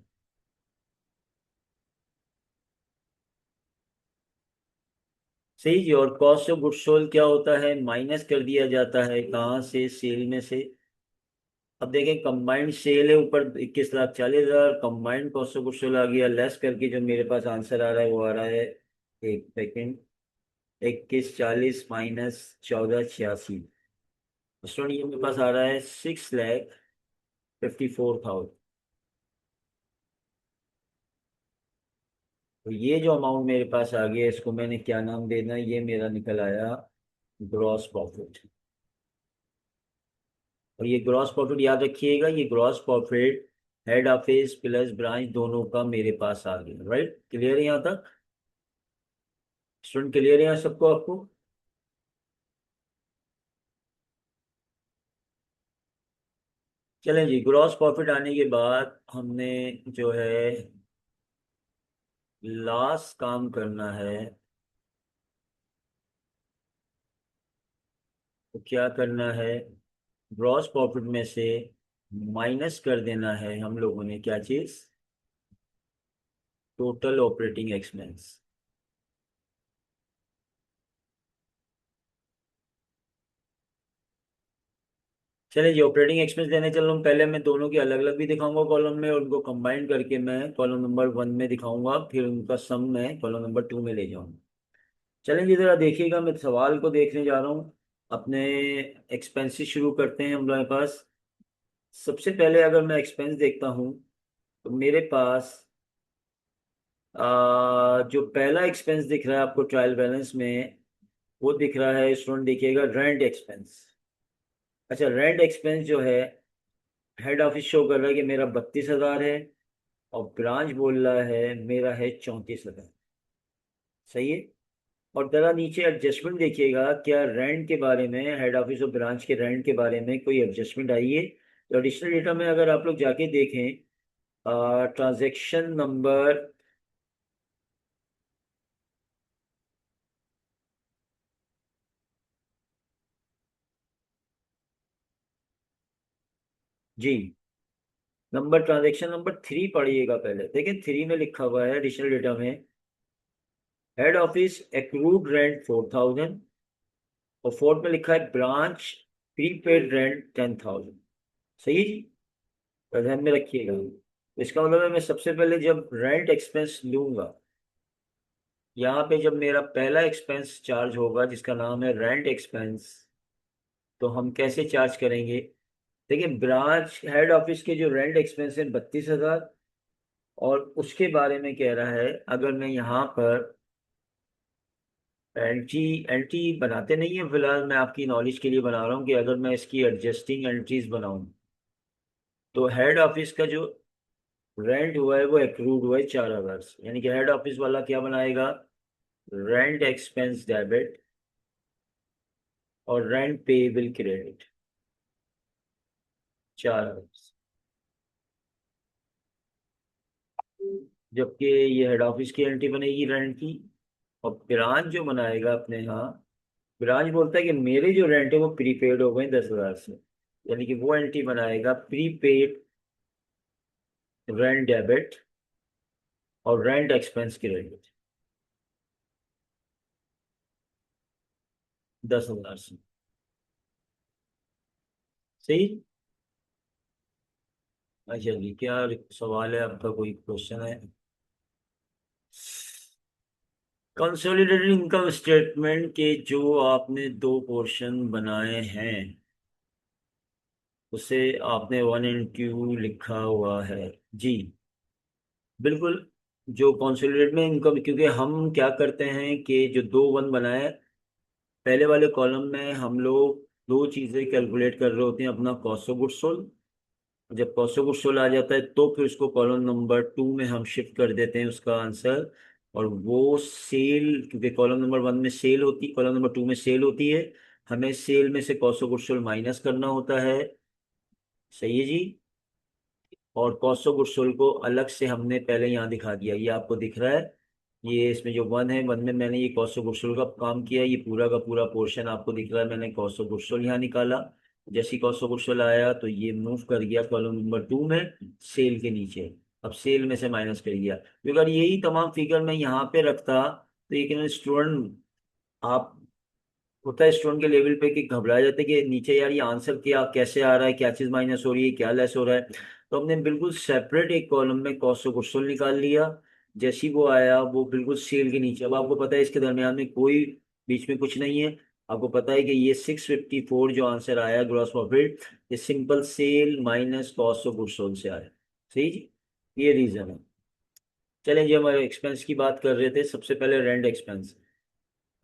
सही जी, और कॉस्ट ऑफ गुड्स सोल्ड क्या होता है? माइनस कर दिया जाता है कहाँ से? सेल में से। अब देखें कंबाइंड सेल है ऊपर 21,40,000, combined cost of goods sold आ गया, लेस करके जो मेरे पास आंसर आ रहा है वो आ रहा है, एक सेकेंड, 2140 - 1486। स्टूडेंट ये मेरे पास आ रहा है 6,54,000। तो ये जो अमाउंट मेरे पास आ गया इसको मैंने क्या नाम देना है, ये मेरा निकल आया ग्रॉस प्रॉफिट। और ये ग्रॉस प्रॉफिट याद रखिएगा, ये gross profit head office plus branch दोनों का मेरे पास आ गया। राइट, क्लियर है यहाँ तक? स्टूडेंट क्लियर है यहाँ सबको आपको? चलें जी, ग्रॉस प्रॉफिट आने के बाद हमने जो है लास्ट काम करना है, तो क्या करना है, ग्रॉस प्रॉफिट में से माइनस कर देना है हम लोगों ने क्या चीज, टोटल ऑपरेटिंग एक्सपेंस। चलिए जी, ऑपरेटिंग एक्सपेंस देने चल रहा हूँ। पहले मैं दोनों की अलग अलग भी दिखाऊंगा कॉलम में, और उनको कंबाइन करके मैं कॉलम नंबर 1 में दिखाऊंगा, फिर उनका सम मैं कॉलम नंबर 2 में ले जाऊंगा। चलें जी, जरा देखिएगा, मैं सवाल को देखने जा रहा हूँ। अपने एक्सपेंसेस शुरू करते हैं हमारे पास। सबसे पहले अगर मैं एक्सपेंस देखता हूँ तो मेरे पास जो पहला एक्सपेंस दिख रहा है आपको ट्रायल बैलेंस में, वो दिख रहा है स्टूडेंट, देखिएगा, रेंट एक्सपेंस। अच्छा, रेंट एक्सपेंस जो है हेड ऑफिस शो कर रहा है कि मेरा 32,000 है, और ब्रांच बोल रहा है मेरा है 34,000। सही है। और जरा नीचे एडजस्टमेंट देखिएगा, क्या रेंट के बारे में, हेड ऑफिस और ब्रांच के रेंट के बारे में कोई एडजस्टमेंट आई है? तो एडिशनल डेटा में अगर आप लोग जाके देखें, ट्रांजैक्शन नंबर, जी, नंबर, ट्रांजैक्शन नंबर 3 पढ़िएगा पहले। देखिए 3 में लिखा हुआ है एडिशनल डेटा में, हेड ऑफिस एक्रूड रेंट 4,000, और 4 में लिखा है ब्रांच प्रीपेड रेंट 10,000। सही है जी, तो ध्यान में रखिएगा। तो इसका मतलब है मैं सबसे पहले जब रेंट एक्सपेंस लूंगा, यहाँ पे जब मेरा पहला एक्सपेंस चार्ज होगा जिसका नाम है रेंट एक्सपेंस, तो हम कैसे चार्ज करेंगे? देखिए, ब्रांच हेड ऑफिस के जो रेंट एक्सपेंस है 32,000, और उसके बारे में कह रहा है, अगर मैं यहाँ पर एंट्री एंट्री बनाते नहीं है फिलहाल, मैं आपकी नॉलेज के लिए बना रहा हूँ कि अगर मैं इसकी एडजस्टिंग एंट्रीज बनाऊं, तो हेड ऑफिस का जो रेंट हुआ है वो एक्रूड हुआ है 4,000 से, यानी कि हेड ऑफिस वाला क्या बनाएगा, रेंट एक्सपेंस डेबिट और रेंट पेएबल क्रेडिट 4,000। जबकि ये हेड ऑफिस की एंट्री बनेगी रेंट की। और ब्रांच जो बनाएगा अपने यहाँ, ब्रांच बोलता है कि मेरे जो रेंट है वो प्रीपेड हो गए 10,000 से, यानी कि वो एंट्री बनाएगा प्रीपेड रेंट डेबिट और रेंट एक्सपेंस क्रेडिट 10,000 से। सही। अच्छा जी, क्या सवाल है आपका, कोई क्वेश्चन है? कंसोलिडेटेड इनकम स्टेटमेंट के जो आपने दो पोर्शन बनाए हैं, उसे आपने 1 and 2 लिखा हुआ है जी, बिल्कुल। जो कंसोलिडेट में इनकम, क्योंकि हम क्या करते हैं कि जो दो वन बनाए, पहले वाले कॉलम में हम लोग दो चीज़ें कैलकुलेट कर रहे होते हैं, अपना कॉस्ट ऑफ गुड्स सोल्ड। जब कॉस्ट ऑफ गुड्स सोल्ड आ जाता है तो फिर उसको कॉलम नंबर 2 में हम शिफ्ट कर देते हैं उसका आंसर। और वो सेल, क्योंकि कॉलम नंबर 1 में सेल होती, कॉलम नंबर 2 में सेल होती है, हमें सेल में से cost of goods sold minus करना होता है। सही है जी। और कॉस्ट ऑफ गुड्स सोल्ड को अलग से हमने पहले यहाँ दिखा दिया, ये आपको दिख रहा है। ये इसमें जो 1 है, 1 में मैंने ये कॉस्ट ऑफ गुड्स सोल्ड का काम किया, ये पूरा का पूरा पोर्शन आपको दिख रहा है, मैंने कॉस्ट ऑफ गुड्स सोल्ड यहाँ निकाला। जैसी कॉस्ट ऑफ गुड्स सोल्ड आया तो ये मूव कर गया कॉलम नंबर 2 में, सेल के नीचे। अब सेल में से माइनस कर दिया, तो अगर यही तमाम फिगर मैं यहाँ पे रखता तो, लेकिन स्टूडेंट आप होता है स्टूडेंट के लेवल पे कि घबरा जाते हैं कि नीचे यार ये आंसर क्या कैसे आ रहा है, क्या चीज़ माइनस हो रही है, क्या लेस हो रहा है। तो हमने बिल्कुल सेपरेट एक कॉलम में कॉस्ट ऑफ गुड्स सोल्ड निकाल लिया। जैसे ही वो आया वो बिल्कुल सेल के नीचे, अब आपको पता है इसके दरमियान में कोई बीच में कुछ नहीं है। आपको पता है कि ये 654 जो आंसर आया ग्रॉस प्रॉफिट, ये simple sale minus cost of goods sold से आया। सही जी, ये रीजन है। चलें जी, हमारे एक्सपेंस की बात कर रहे थे, सबसे पहले रेंट एक्सपेंस।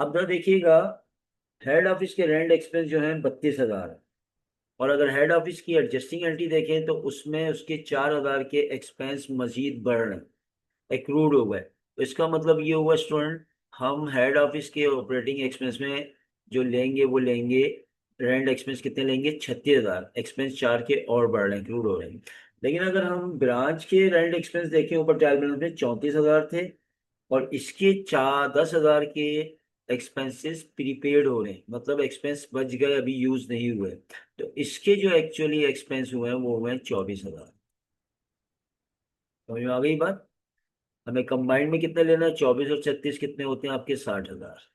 अब जरा देखिएगा, हेड ऑफिस के रेंट एक्सपेंस जो है 32,000 है। और अगर हेड ऑफिस की एडजस्टिंग एंट्री देखें तो उसमें उसके 4,000 के एक्सपेंस मजीद बढ़ रहे हैं, एक्रूड हो गए। तो इसका मतलब ये हुआ स्टूडेंट, हम हेड ऑफिस के ऑपरेटिंग एक्सपेंस में जो लेंगे वो लेंगे, रेंट एक्सपेंस कितने लेंगे, 36,000, एक्सपेंस 4 के और बढ़ रहे हैं, इंक्लूड हो रहे हैं। लेकिन अगर हम ब्रांच के रेंट एक्सपेंस देखें, ऊपर ट्रायल बैलेंस में 34,000 थे, और इसके 10,000 के एक्सपेंसेस प्रीपेड हो रहे हैं, मतलब एक्सपेंस बच गए, अभी यूज नहीं हुए। तो इसके जो एक्चुअली एक्सपेंस हुए हैं वो हुए हैं 24,000। समझ में आ गई बात। हमें कंबाइंड में कितने लेना है, 24 और 36 कितने होते हैं आपके, 60,000।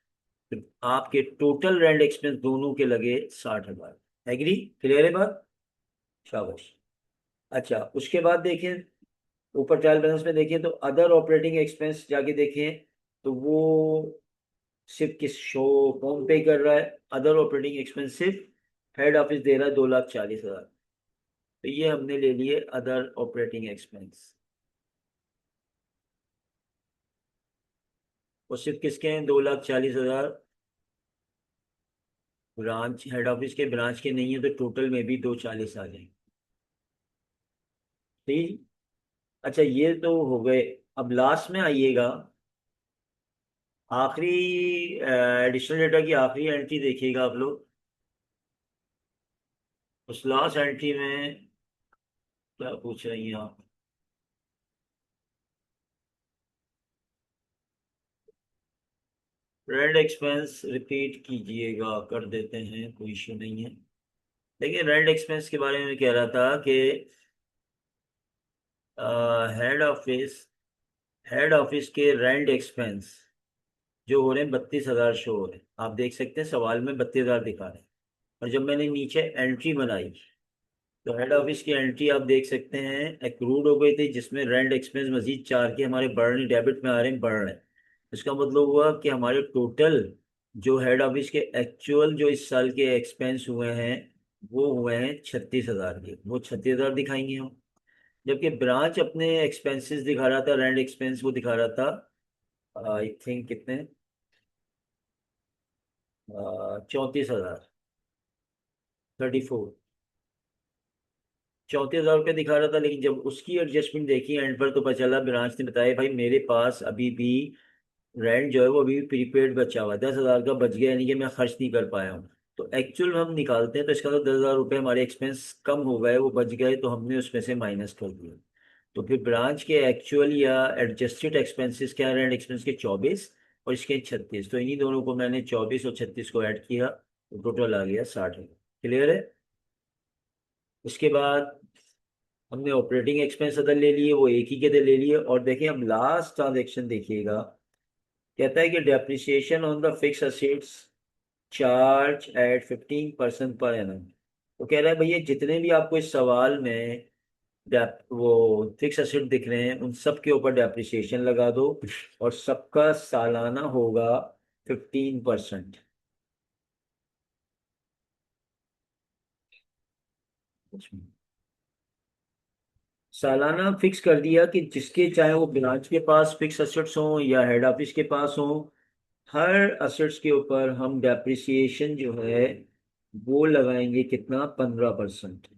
तो आपके टोटल रेंट एक्सपेंस दोनों के लगे 60,000। एग्री, क्लियर है बात। शाबाश। अच्छा, उसके बाद देखें, ऊपर ट्रायल बैलेंस में देखें तो अदर ऑपरेटिंग एक्सपेंस जाके देखें, तो वो सिर्फ किस शो कौन पे कर रहा है, अदर ऑपरेटिंग एक्सपेंस सिर्फ हेड ऑफिस दे रहा है 2,40,000। तो ये हमने ले लिए अदर ऑपरेटिंग एक्सपेंस। वो सिर्फ किसके हैं, 2,40,000, ब्रांच हेड ऑफिस के, ब्रांच के नहीं है तो टोटल में भी 240 आ जाएंगे। ठीक। अच्छा, ये तो हो गए। अब लास्ट में आइएगा, आखिरी एडिशनल डेटा की आखिरी एंट्री देखिएगा आप लोग। उस लास्ट एंट्री में क्या पूछ रही हैं आप, रेंट एक्सपेंस रिपीट कीजिएगा, कर देते हैं, कोई इशू नहीं है। देखिए, रेंट एक्सपेंस के बारे में कह रहा था कि हेड ऑफिस, हेड ऑफिस के रेंट एक्सपेंस जो हो रहे हैं 32,000 शो हो रहे हैं, आप देख सकते हैं सवाल में 32,000 दिखा रहे हैं। और जब मैंने नीचे एंट्री बनाई तो हेड ऑफिस की एंट्री आप देख सकते हैं एक्रूड हो गई थी, जिसमें रेंट एक्सपेंस मजीद 4 के हमारे बढ़ रहे, डेबिट में आ रहे हैं, बढ़ रहे हैं। इसका मतलब हुआ कि हमारे टोटल जो हेड ऑफिस के एक्चुअल जो इस साल के एक्सपेंस हुए हैं वो हुए हैं 36,000 के, वो 36,000 दिखाएंगे हम। जबकि ब्रांच अपने एक्सपेंसेस दिखा रहा था, रेंट एक्सपेंस वो दिखा रहा था आई थिंक कितने, 34,000, 34, 34,000 रुपये दिखा रहा था। लेकिन जब उसकी एडजस्टमेंट देखी एंड पर तो पता चला, ब्रांच ने बताया भाई मेरे पास अभी भी रेंट जो है वो अभी भी प्रीपेड बचा हुआ है, 10,000 का बच गया, यानी कि मैं खर्च नहीं कर पाया हूँ। तो एक्चुअल हम निकालते हैं तो इसका तो 10,000 रुपये हमारे एक्सपेंस कम हो गए, वो बच गए, तो हमने उसमें से माइनस कर दिया। तो फिर ब्रांच के एक्चुअल या एडजस्टेड एक्सपेंसेस क्या, रेंट एक्सपेंस के 24 और इसके 36, तो इन्हीं दोनों को मैंने 24 और 36 को ऐड किया, तो टोटल आ गया 60। क्लियर है। उसके बाद हमने ऑपरेटिंग एक्सपेंस अदर ले लिए, वो एक ही के दे ले लिए। और देखिए अब लास्ट ट्रांजेक्शन देखिएगा, कहता है कि depreciation on the fix assets charge at 15% per annum. तो कह रहा है भैया जितने भी आपको इस सवाल में वो फिक्स असेट दिख रहे हैं उन सब के ऊपर डेप्रिसिएशन लगा दो, और सबका सालाना होगा 15%। सालाना फिक्स कर दिया कि जिसके चाहे वो ब्रांच के पास फिक्स असेट्स हों या हेड ऑफिस के पास हों, हर असेट्स के ऊपर हम डेप्रिसिएशन जो है वो लगाएंगे कितना, 15%।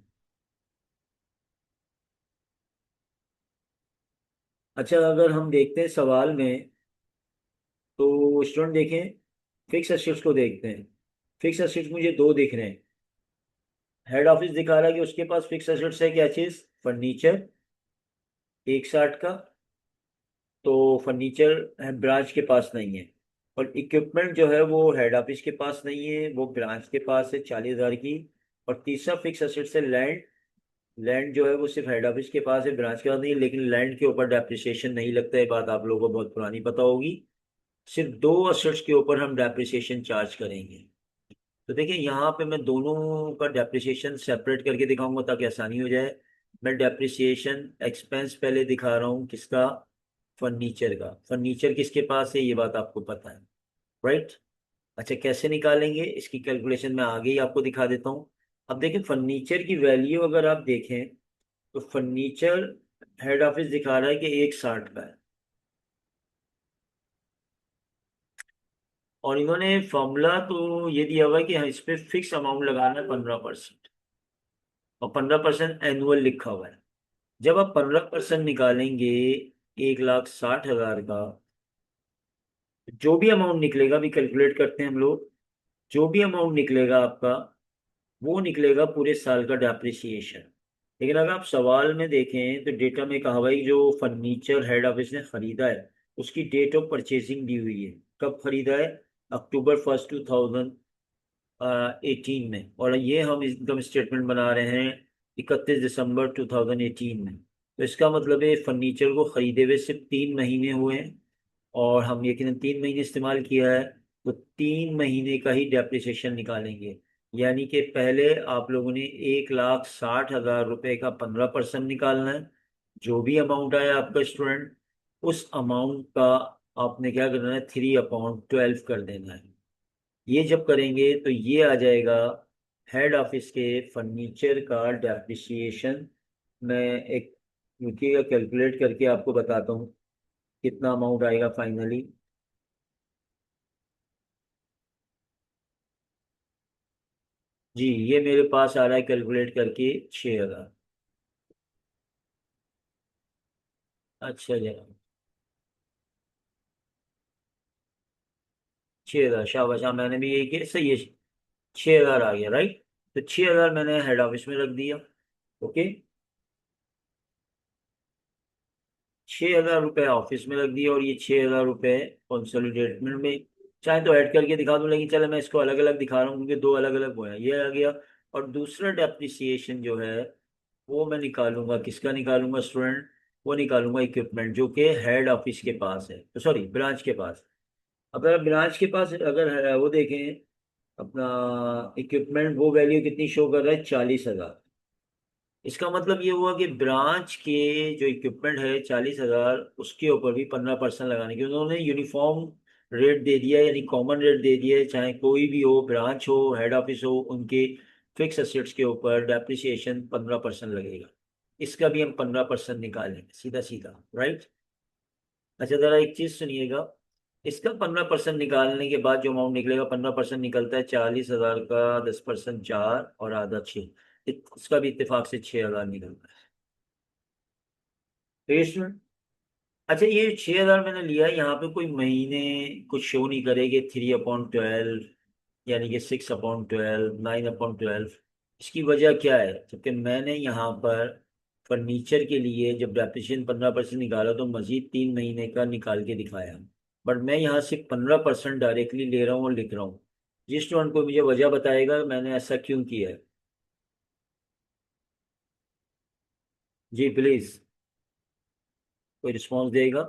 अच्छा, अगर हम देखते हैं सवाल में, तो स्टूडेंट देखें, फिक्स असेट्स को देखते हैं। फिक्स असेट्स मुझे दो दिख रहे हैं। हेड ऑफिस दिखा रहा है कि उसके पास फिक्स असेट्स है, क्या चीज़, फर्नीचर, 160 का। तो फर्नीचर ब्रांच के पास नहीं है। और इक्विपमेंट जो है वो हेड ऑफिस के पास नहीं है, वो ब्रांच के पास है 40,000 की। और तीसरा फिक्स असेट्स है लैंड। लैंड जो है वो सिर्फ हेड ऑफिस के पास है, ब्रांच के पास नहीं है, लेकिन लैंड के ऊपर डेप्रिसिएशन नहीं लगता है, बात आप लोगों को बहुत पुरानी पता होगी। सिर्फ दो असेट्स के ऊपर हम डेप्रिसिएशन चार्ज करेंगे। तो देखिए यहाँ पे मैं दोनों का डेप्रिसिएशन सेपरेट करके दिखाऊंगा ताकि आसानी हो जाए। मैं डेप्रिसिएशन एक्सपेंस पहले दिखा रहा हूँ किसका, फर्नीचर का। फर्नीचर किसके पास है ये बात आपको पता है, राइट। अच्छा कैसे निकालेंगे इसकी कैलकुलेशन मैं आगे ही आपको दिखा देता हूँ। अब देखिए फर्नीचर की वैल्यू अगर आप देखें तो फर्नीचर हेड ऑफिस दिखा रहा है कि 160 का है, और इन्होंने फॉर्मूला तो ये दिया हुआ है कि हाँ, इस पे फिक्स अमाउंट लगाना है 15%, और 15% एनुअल लिखा हुआ है। जब आप 15% निकालेंगे 1,60,000 का, जो भी अमाउंट निकलेगा, अभी कैलकुलेट करते हैं हम लोग, जो भी अमाउंट निकलेगा आपका वो निकलेगा पूरे साल का डेप्रिसिएशन। लेकिन अगर आप सवाल में देखें तो डेटा में कहा हुआ है कि जो फर्नीचर हेड ऑफिस ने खरीदा है उसकी डेट ऑफ परचेजिंग दी हुई है। कब खरीदा है? October 1 2018 में, और ये हम इनकम स्टेटमेंट बना रहे हैं 31 दिसंबर 2018 में। तो इसका मतलब है फर्नीचर को खरीदे हुए सिर्फ 3 महीने हुए हैं, और हम यकीनन 3 महीने इस्तेमाल किया है, तो 3 महीने का ही डेप्रिसिएशन निकालेंगे। यानी कि पहले आप लोगों ने 1,60,000 रुपये का 15% निकालना है। जो भी अमाउंट आया आपका स्टूडेंट, उस अमाउंट का आपने क्या करना है, 3/12 कर देना है। ये जब करेंगे तो ये आ जाएगा हेड ऑफिस के फर्नीचर का डेप्रिसिएशन। मैं एक रुकिएगा कैलकुलेट करके आपको बताता हूँ कितना अमाउंट आएगा फाइनली। जी ये मेरे पास आ रहा है कैलकुलेट करके 6,000। अच्छा जी, 6,000 शाबाश, हाँ मैंने भी यही किया, सही है। 6,000 आ गया, राइट। तो 6,000 मैंने हेड ऑफिस में रख दिया। ओके, 6,000 रुपये ऑफिस में रख दिया, और ये 6,000 रुपये कंसोलिडेटमेंट में चाहे तो ऐड करके दिखा दूं, लेकिन चलो मैं इसको अलग अलग दिखा रहा हूँ क्योंकि दो अलग अलग हुए हैं। ये आ गया। और दूसरा डेप्रिसिएशन जो है वो मैं निकालूंगा, किसका निकालूंगा स्टूडेंट? वो निकालूंगा इक्विपमेंट जो कि हेड ऑफिस के पास है, तो सॉरी ब्रांच के पास। अब अगर ब्रांच के पास अगर वो देखें अपना इक्विपमेंट, वो वैल्यू कितनी शो कर रहा है, 40,000। इसका मतलब ये हुआ कि ब्रांच के जो इक्विपमेंट है 40,000, उसके ऊपर भी 15% लगाने की उन्होंने यूनिफॉर्म रेट दे दिया है, यानी कॉमन रेट दे दिया है। चाहे कोई भी हो, ब्रांच हो हेड ऑफिस हो, उनके फिक्स एसेट्स के ऊपर डेप्रिसिएशन 15% लगेगा। इसका भी हम 15% निकालेंगे सीधा सीधा, राइट। अच्छा जरा एक चीज सुनिएगा, इसका 15% निकालने के बाद जो अमाउंट निकलेगा, 15% निकलता है 40,000 का, 10% 4 और आधा 6, इसका भी इत्तेफाक से 6,000 निकलता है। तो ये स्टूडेंट, अच्छा ये 6,000 मैंने लिया है, यहाँ पे कोई महीने कुछ शो नहीं करेंगे, 3/12 यानी कि 6/12, 9/12। इसकी वजह क्या है? जबकि मैंने यहाँ पर फर्नीचर के लिए जब डेप्रिसिएशन 15% निकाला तो मजीद 3 महीने का निकाल के दिखाया, बट मैं यहाँ सिर्फ 15% डायरेक्टली ले रहा हूँ और लिख रहा हूँ। जिस स्टूडेंट को मुझे वजह बताएगा मैंने ऐसा क्यों किया है, जी प्लीज कोई रिस्पॉन्स देगा।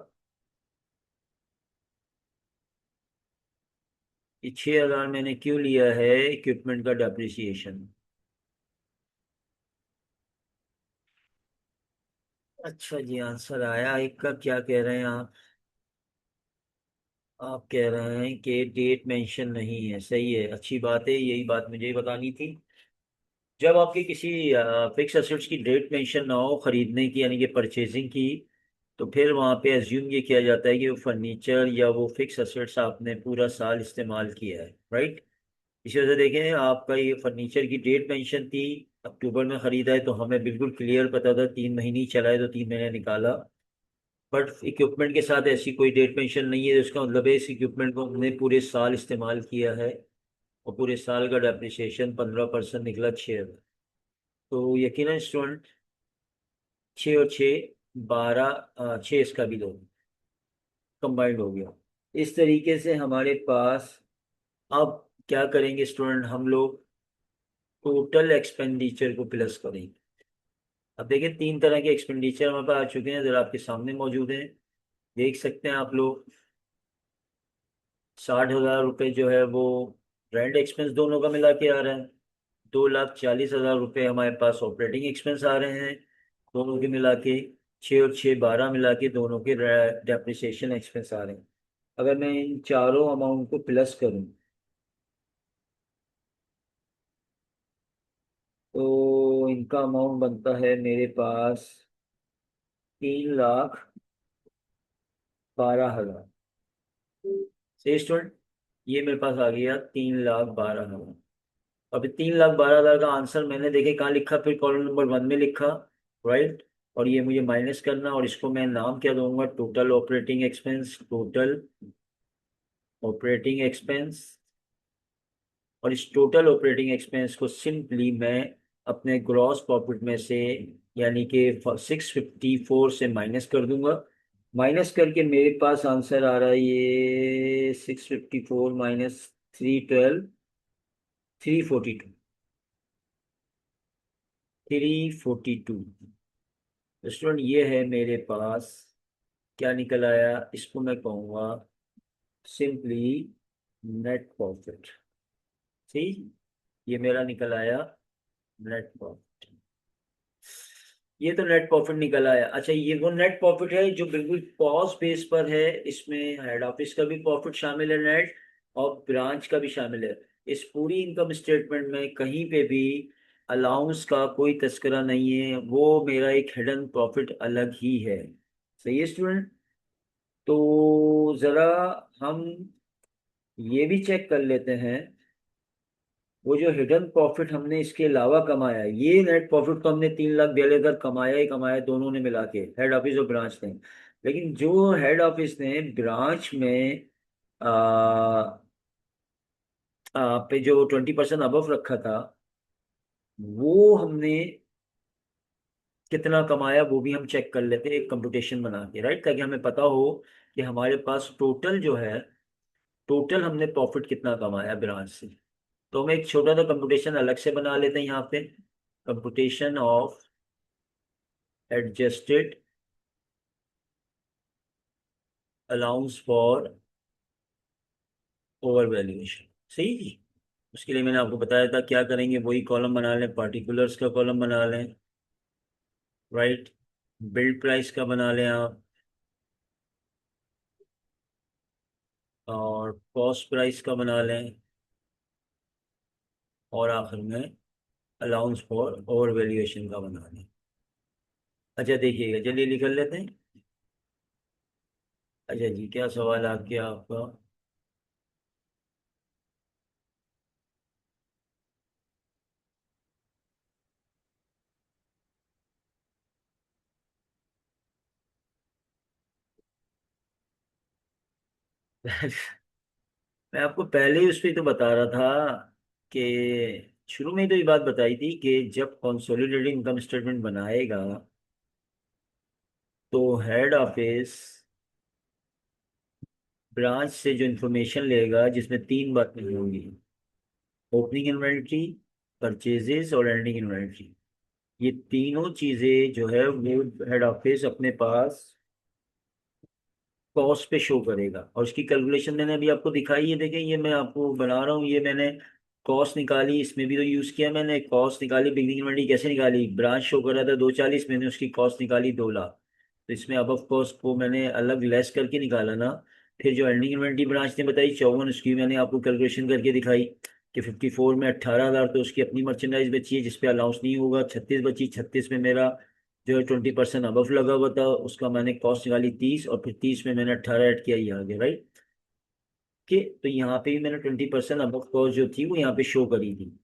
ये 6,000 मैंने क्यों लिया है इक्विपमेंट का डेप्रिसिएशन? अच्छा जी आंसर आया एक का, क्या कह रहे हैं आप? आप कह रहे हैं कि डेट मेंशन नहीं है, सही है, अच्छी बात है, यही बात मुझे ही बतानी थी। जब आपकी किसी फिक्स एसेट्स की डेट मेंशन ना हो खरीदने की यानी कि परचेजिंग की, तो फिर वहाँ पे एज्यूम ये किया जाता है कि वो फर्नीचर या वो फिक्स एसेट्स आपने पूरा साल इस्तेमाल किया है, राइट। इसी वजह से देखें आपका ये फर्नीचर की डेट मेंशन थी, अक्टूबर में खरीदा है, तो हमें बिल्कुल क्लियर पता था 3 महीने ही चला है, तो 3 महीने निकाला। बट इक्विपमेंट के साथ ऐसी कोई डेट मेंशन नहीं है, तो इसका मतलब है इस इक्विपमेंट को हमने पूरे साल इस्तेमाल किया है, और पूरे साल का डेप्रिसिएशन 15% निकला 6,000। तो यकीनन स्टूडेंट 6 और 6 12, 6 इसका भी दो कंबाइंड हो गया। इस तरीके से हमारे पास अब क्या करेंगे स्टूडेंट, हम लोग टोटल एक्सपेंडिचर को प्लस करेंगे। अब देखिए 3 तरह के एक्सपेंडिचर हमारे पास आ चुके हैं, जरा आपके सामने मौजूद हैं, देख सकते हैं आप लोग। 60,000 रुपये जो है वो रेंट एक्सपेंस दोनों का मिला के आ रहा है। 2,40,000 रुपये हमारे पास ऑपरेटिंग एक्सपेंस आ रहे हैं, दोनों के मिला के। 6 और 6 12 मिला के दोनों के डेप्रिसिएशन एक्सपेंस आ रहे हैं। अगर मैं इन चारों अमाउंट को प्लस करूं तो इनका अमाउंट बनता है मेरे पास 3,12,000। सही स्टूडेंट, ये मेरे पास आ गया 3,12,000। अभी 3,12,000 का आंसर मैंने देखे कहाँ लिखा, फिर कॉलम नंबर 1 में लिखा, राइट। और ये मुझे माइनस करना, और इसको मैं नाम क्या दूंगा, total operating expense, total operating expense. और इस टोटल ऑपरेटिंग एक्सपेंस को सिंपली मैं अपने ग्रॉस प्रॉफिट में से, यानी कि 654 से माइनस कर दूंगा। माइनस करके मेरे पास आंसर आ रहा है ये 654 माइनस 312, 342, 342। स्टूडेंट ये है मेरे पास, क्या निकल आया, इसको मैं कहूँगा सिंपली नेट प्रॉफिट। ठीक, ये मेरा निकल आया नेट प्रॉफिट। ये तो नेट प्रॉफिट निकल आया। अच्छा, ये वो नेट प्रॉफिट है जो बिल्कुल कॉस्ट बेस पर है। इसमें हेड ऑफिस का भी प्रॉफिट शामिल है नेट, और ब्रांच का भी शामिल है। इस पूरी इनकम स्टेटमेंट में कहीं पे भी अलाउंस का कोई तस्करा नहीं है, वो मेरा एक हिडन प्रॉफिट अलग ही है। सही है स्टूडेंट। तो जरा हम ये भी चेक कर लेते हैं, वो जो हिडन प्रॉफिट हमने इसके अलावा कमाया है, ये नेट प्रॉफिट तो हमने 3,42,000 कमाया ही कमाया, दोनों ने मिला के, हेड ऑफिस और ब्रांच ने। लेकिन जो हेड ऑफिस ने ब्रांच में आ, पे जो 20% अबव रखा था, वो हमने कितना कमाया वो भी हम चेक कर लेते हैं एक कंप्यूटेशन बना के, राइट, ताकि हमें पता हो कि हमारे पास टोटल जो है, टोटल हमने प्रॉफिट कितना कमाया ब्रांच से। तो हम एक छोटा सा कंप्यूटेशन अलग से बना लेते हैं यहाँ पे, computation of adjusted allowance for over valuation. सही जी। उसके लिए मैंने आपको बताया था क्या करेंगे, वही कॉलम बना लें, पार्टिकुलर्स का कॉलम बना लें, राइट। बिल्ड प्राइस का बना लें आप, और कॉस्ट प्राइस का बना लें, और आखिर में अलाउंस फॉर ओवर वैल्यूएशन का बना लें। अच्छा देखिएगा, चलिए निकल लेते हैं। अच्छा जी, क्या सवाल आ गया आपका। मैं आपको पहले ही उस पर तो बता रहा था कि शुरू में ही तो ये बात बताई थी कि जब कंसोलिडेटेड इनकम स्टेटमेंट बनाएगा तो हेड ऑफिस ब्रांच से जो इंफॉर्मेशन लेगा, जिसमें तीन बातें होंगी, ओपनिंग इन्वेंट्री, परचेजेस और एंडिंग इन्वेंट्री। ये तीनों चीजें जो है वो हेड ऑफिस अपने पास कॉस्ट पे शो करेगा, और उसकी कैलकुलेशन मैंने अभी आपको दिखाई है। देखें, ये मैं आपको बना रहा हूँ, ये मैंने कॉस्ट निकाली, इसमें भी तो यूज किया मैंने, कॉस्ट निकाली, बिगनिंग इन्वेंटरी कैसे निकाली, ब्रांच शो कर रहा था 240, मैंने उसकी कॉस्ट निकाली 2 लाख। तो इसमें अब कॉस्ट को मैंने अलग लेस करके निकाला ना। फिर जो एंडिंग इन्वेंटरी ब्रांच ने बताई 54, उसकी मैंने आपको कैलकुलेशन करके दिखाई कि 54 में 18,000 तो उसकी अपनी मर्चेंडाइज बची है जिसपे अलाउंस नहीं होगा, 36 बची, 36 में मेरा जो है 20% अबव लगा हुआ था, उसका मैंने कॉस्ट निकाली 30, और फिर 30 में मैंने 18 ऐड किया, ये आ गया, राइट। कि तो यहाँ पे भी मैंने 20% अबव कॉस्ट जो थी वो यहाँ पे शो करी थी।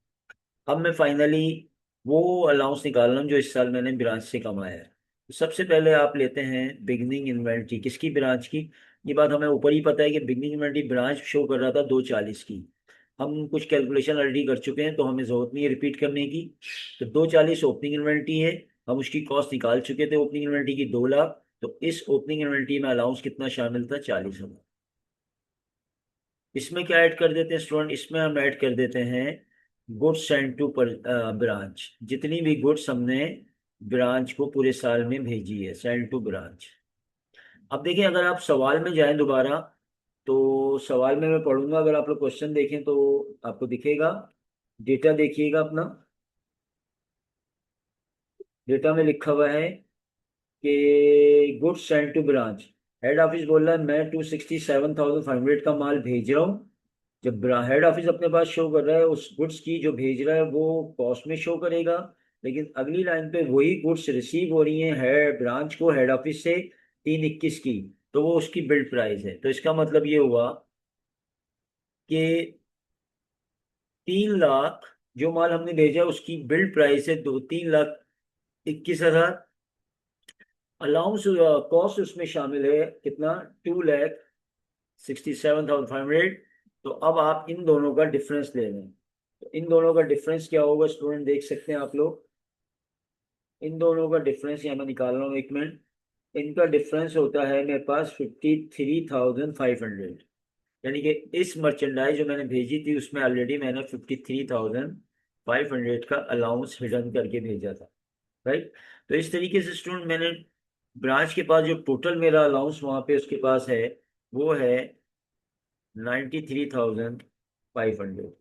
अब मैं फाइनली वो अलाउंस निकाल रहा हूँ जो इस साल मैंने ब्रांच से कमाया है। तो सबसे पहले आप लेते हैं बिगनिंग इन्वेंट्री, किसकी, ब्रांच की। ये बात हमें ऊपर ही पता है कि बिगनिंग इन्वेंट्री ब्रांच शो कर रहा था 240 की। हम कुछ कैलकुलेशन ऑलरेडी कर चुके हैं तो हमें जरूरत नहीं है रिपीट करने की। तो 240 ओपनिंग इन्वेंट्री है, हम उसकी कॉस्ट निकाल चुके थे ओपनिंग इन्वेंट्री की 2 लाख। तो इस ओपनिंग इन्वेंट्री में अलाउंस कितना शामिल था, 40,000। इसमें क्या ऐड कर देते हैं स्टूडेंट, इसमें हम ऐड कर देते हैं गुड्स सेंड टू पर ब्रांच, जितनी भी गुड्स हमने ब्रांच को पूरे साल में भेजी है, सेंड टू ब्रांच। अब देखिए, अगर आप सवाल में जाएं दोबारा, तो सवाल में मैं पढ़ूंगा, अगर आप लोग क्वेश्चन देखें तो आपको दिखेगा। डेटा देखिएगा अपना। डेटा में लिखा हुआ है कि goods send to branch. Head office बोल रहा है मैं 267,500 का माल भेज रहा हूँ। जब हेड ऑफिस अपने पास शो कर रहा है, उस गुड्स की जो भेज रहा है वो कॉस्ट में शो करेगा। लेकिन अगली लाइन पे वही गुड्स रिसीव हो रही हैं हेड ब्रांच को हेड ऑफिस से 321 की, तो वो उसकी बिल्ड प्राइस है। तो इसका मतलब ये हुआ कि 3 लाख जो माल हमने भेजा उसकी बिल्ड प्राइस है 3,21,000। अलाउंस कॉस्ट उसमें शामिल है कितना, 2,67,500। तो अब आप इन दोनों का डिफरेंस ले लें। तो इन दोनों का डिफरेंस क्या होगा स्टूडेंट, देख सकते हैं आप लोग। इन दोनों का डिफरेंस यहाँ मैं निकाल रहा हूँ, 1 मिनट। इनका डिफरेंस होता है मेरे पास 53,500। यानी कि इस मर्चेंडाइज जो मैंने भेजी थी उसमें ऑलरेडी मैंने 53,500 का अलाउंस हिडन करके भेजा था। राइट। तो इस तरीके से स्टूडेंट मैंने ब्रांच के पास जो टोटल मेरा अलाउंस वहाँ पे उसके पास है वो है 93,500।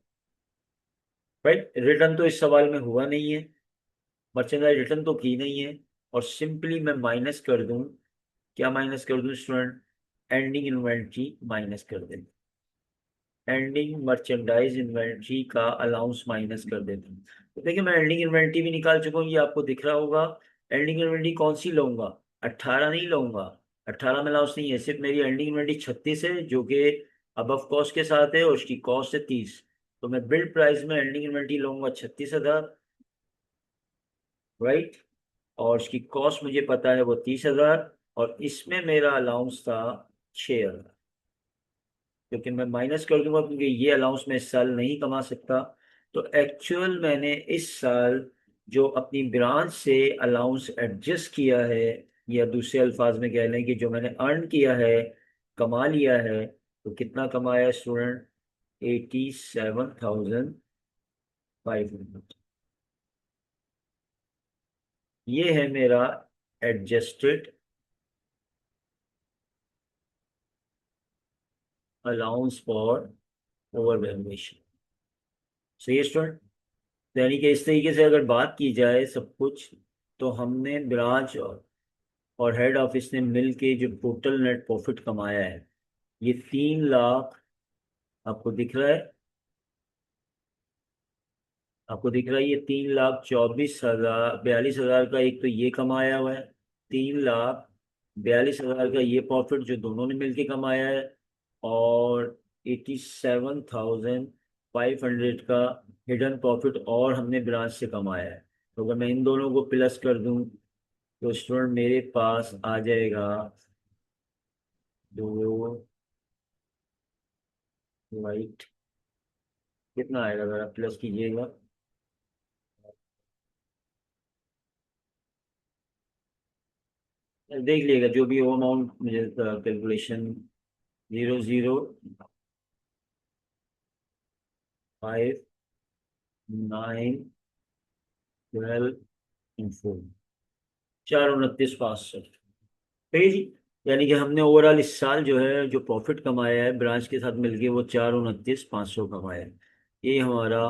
राइट। रिटर्न तो इस सवाल में हुआ नहीं है, मर्चेंडाइज रिटर्न तो की नहीं है। और सिंपली मैं माइनस कर दूं, क्या माइनस कर दूं स्टूडेंट, एंडिंग इन्वेंट्री माइनस कर दें। एंडिंग मर्चेंडाइज इन्वेंट्री का अलाउंस माइनस कर देता हूँ। तो देखिए मैं एंडिंग इन्वेंट्री भी निकाल चुका हूँ, ये आपको दिख रहा होगा। एंडिंग इन्वेंट्री कौन सी लूंगा, 18 नहीं लूंगा। 18 में अलाउंस नहीं है, सिर्फ मेरी एंडिंग इन्वेंट्री 36 है जो कि अबव कॉस्ट के साथ है और उसकी कॉस्ट है 30। तो मैं बिल्ड प्राइस में एंडिंग इन्वेंट्री लूंगा 36,000। राइट। और उसकी कॉस्ट मुझे पता है वो 30,000। और इसमें मेरा अलाउंस था 6,000, क्योंकि मैं माइनस कर दूंगा क्योंकि ये अलाउंस मैं इस साल नहीं कमा सकता। तो एक्चुअल मैंने इस साल जो अपनी ब्रांच से अलाउंस एडजस्ट किया है, या दूसरे अल्फाज में कह लें कि जो मैंने अर्न किया है, कमा लिया है, तो कितना कमाया स्टूडेंट, 87,500। ये है मेरा adjusted allowance for over valuation. सही है स्टूडेंट। यानी कि इस तरीके से अगर बात की जाए सब कुछ, तो हमने ब्रांच और हेड ऑफिस ने मिल के जो टोटल नेट प्रॉफिट कमाया है ये 3 लाख, आपको दिख रहा है, आपको दिख रहा है ये 3,24,000 42,000 का एक तो ये कमाया हुआ है। 3,42,000 का ये प्रॉफिट जो दोनों ने मिलके कमाया है। और 87,500 का हिडन प्रॉफिट और हमने ब्रांच से कमाया है। तो अगर मैं इन दोनों को प्लस कर दूं तो स्टूडेंट मेरे पास आ जाएगा 2 वाइट, कितना आएगा अगर आप प्लस कीजिएगा, देख लीजिएगा जो भी वो अमाउंट मुझे कैलकुलेशन। 0, 0, 5, 9, 12 429,500। ठीक है जी। यानी कि हमने ओवरऑल इस साल जो है जो प्रॉफिट कमाया है ब्रांच के साथ मिलके वो 429,500 कमाया है। ये हमारा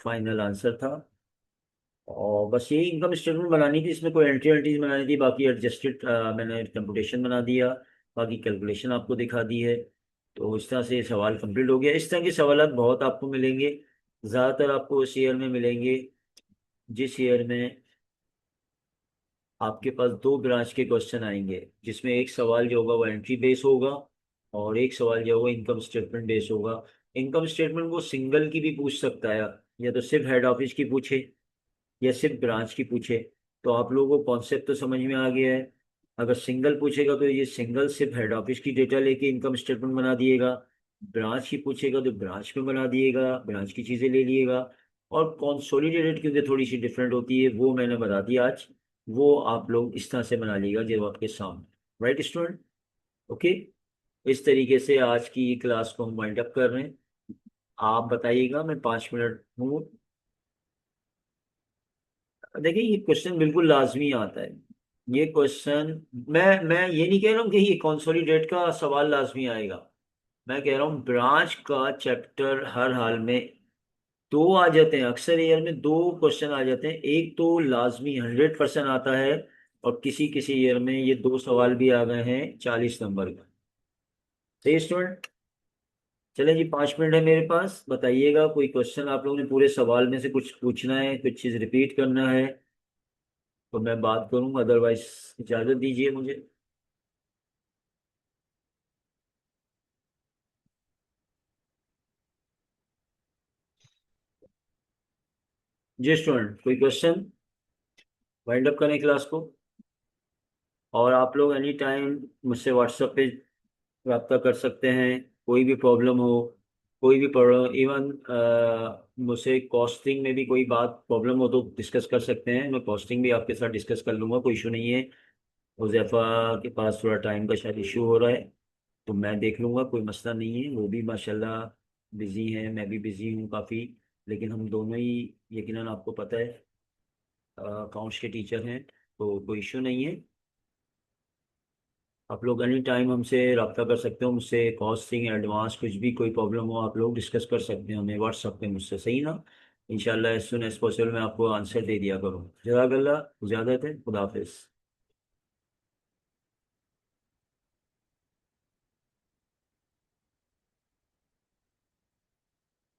फाइनल आंसर था। और बस यही इनकम स्टेटमेंट बनानी थी, इसमें कोई एंट्री एंट्रीज बनानी थी, बाकी एडजस्टेड मैंने कंप्यूटेशन बना दिया, बाकी कैलकुलेशन आपको दिखा दी है। तो इस तरह से ये सवाल कंप्लीट हो गया। इस तरह के सवाल बहुत आपको मिलेंगे, ज़्यादातर आपको उस ईयर में मिलेंगे जिस ईयर में आपके पास 2 ब्रांच के क्वेश्चन आएंगे, जिसमें एक सवाल जो होगा वो एंट्री बेस होगा और एक सवाल जो होगा इनकम स्टेटमेंट बेस होगा। इनकम स्टेटमेंट वो सिंगल की भी पूछ सकता है, या तो सिर्फ हेड ऑफिस की पूछे या सिर्फ ब्रांच की पूछे। तो आप लोगों को कॉन्सेप्ट तो समझ में आ गया है। अगर सिंगल पूछेगा तो ये सिंगल सिर्फ हेड ऑफिस की डेटा लेके इनकम स्टेटमेंट बना दिएगा। ब्रांच की पूछेगा तो ब्रांच में बना दिएगा, ब्रांच की चीज़ें ले लिएगा। और कॉन्सोलिडेटेड क्योंकि थोड़ी सी डिफरेंट होती है वो मैंने बता दिया आज, वो आप लोग इस तरह से बना लीजिएगा जो आपके सामने। Right student. ओके। इस तरीके से आज की क्लास को हम वाइंड अप कर रहे हैं। आप बताइएगा, मैं 5 मिनट हूँ। देखिए ये क्वेश्चन बिल्कुल लाजमी आता है। ये क्वेश्चन मैं ये नहीं कह रहा हूँ कि ये कंसोलिडेट का सवाल लाजमी आएगा। मैं कह रहा हूँ ब्रांच का चैप्टर हर हाल में दो आ जाते हैं, अक्सर ईयर में दो क्वेश्चन आ जाते हैं। एक तो लाजमी 100% आता है, और किसी किसी ईयर में ये दो सवाल भी आ गए हैं 40 नंबर का। सही स्टूडेंट। चलें जी, 5 मिनट है मेरे पास, बताइएगा कोई क्वेश्चन आप लोगों ने पूरे सवाल में से कुछ पूछना है, कुछ चीज़ रिपीट करना है तो मैं बात करूँ, अदरवाइज इजाज़त दीजिए मुझे। जी स्टूडेंट, कोई क्वेश्चन? वाइंड अप करें क्लास को। और आप लोग एनी टाइम मुझसे व्हाट्सएप पे रब्ता कर सकते हैं, कोई भी प्रॉब्लम हो, कोई भी प्रॉब्लम, इवन मुझसे कॉस्टिंग में भी कोई बात प्रॉब्लम हो तो डिस्कस कर सकते हैं। मैं कॉस्टिंग भी आपके साथ डिस्कस कर लूँगा, कोई इशू नहीं है। हुज़ैफा के पास थोड़ा टाइम का शायद इशू हो रहा है, तो मैं देख लूँगा, कोई मसला नहीं है। वो भी माशाल्लाह बिज़ी हैं, मैं भी बिज़ी हूँ काफ़ी, लेकिन हम दोनों ही यकीनन आपको पता है अकाउंट्स के टीचर हैं, तो कोई इशू नहीं है। आप लोग एनी टाइम हमसे रब्ता कर सकते हो, मुझसे कॉस्टिंग एडवांस कुछ भी कोई प्रॉब्लम हो आप लोग डिस्कस कर सकते हैं हमें व्हाट्सएप पे मुझसे, सही ना? इंशाल्लाह एज सुन एज पॉसिबल मैं आपको आंसर दे दिया करूँ। जज़ाकल्लाह, इजाज़त है, खुदा हाफिज़।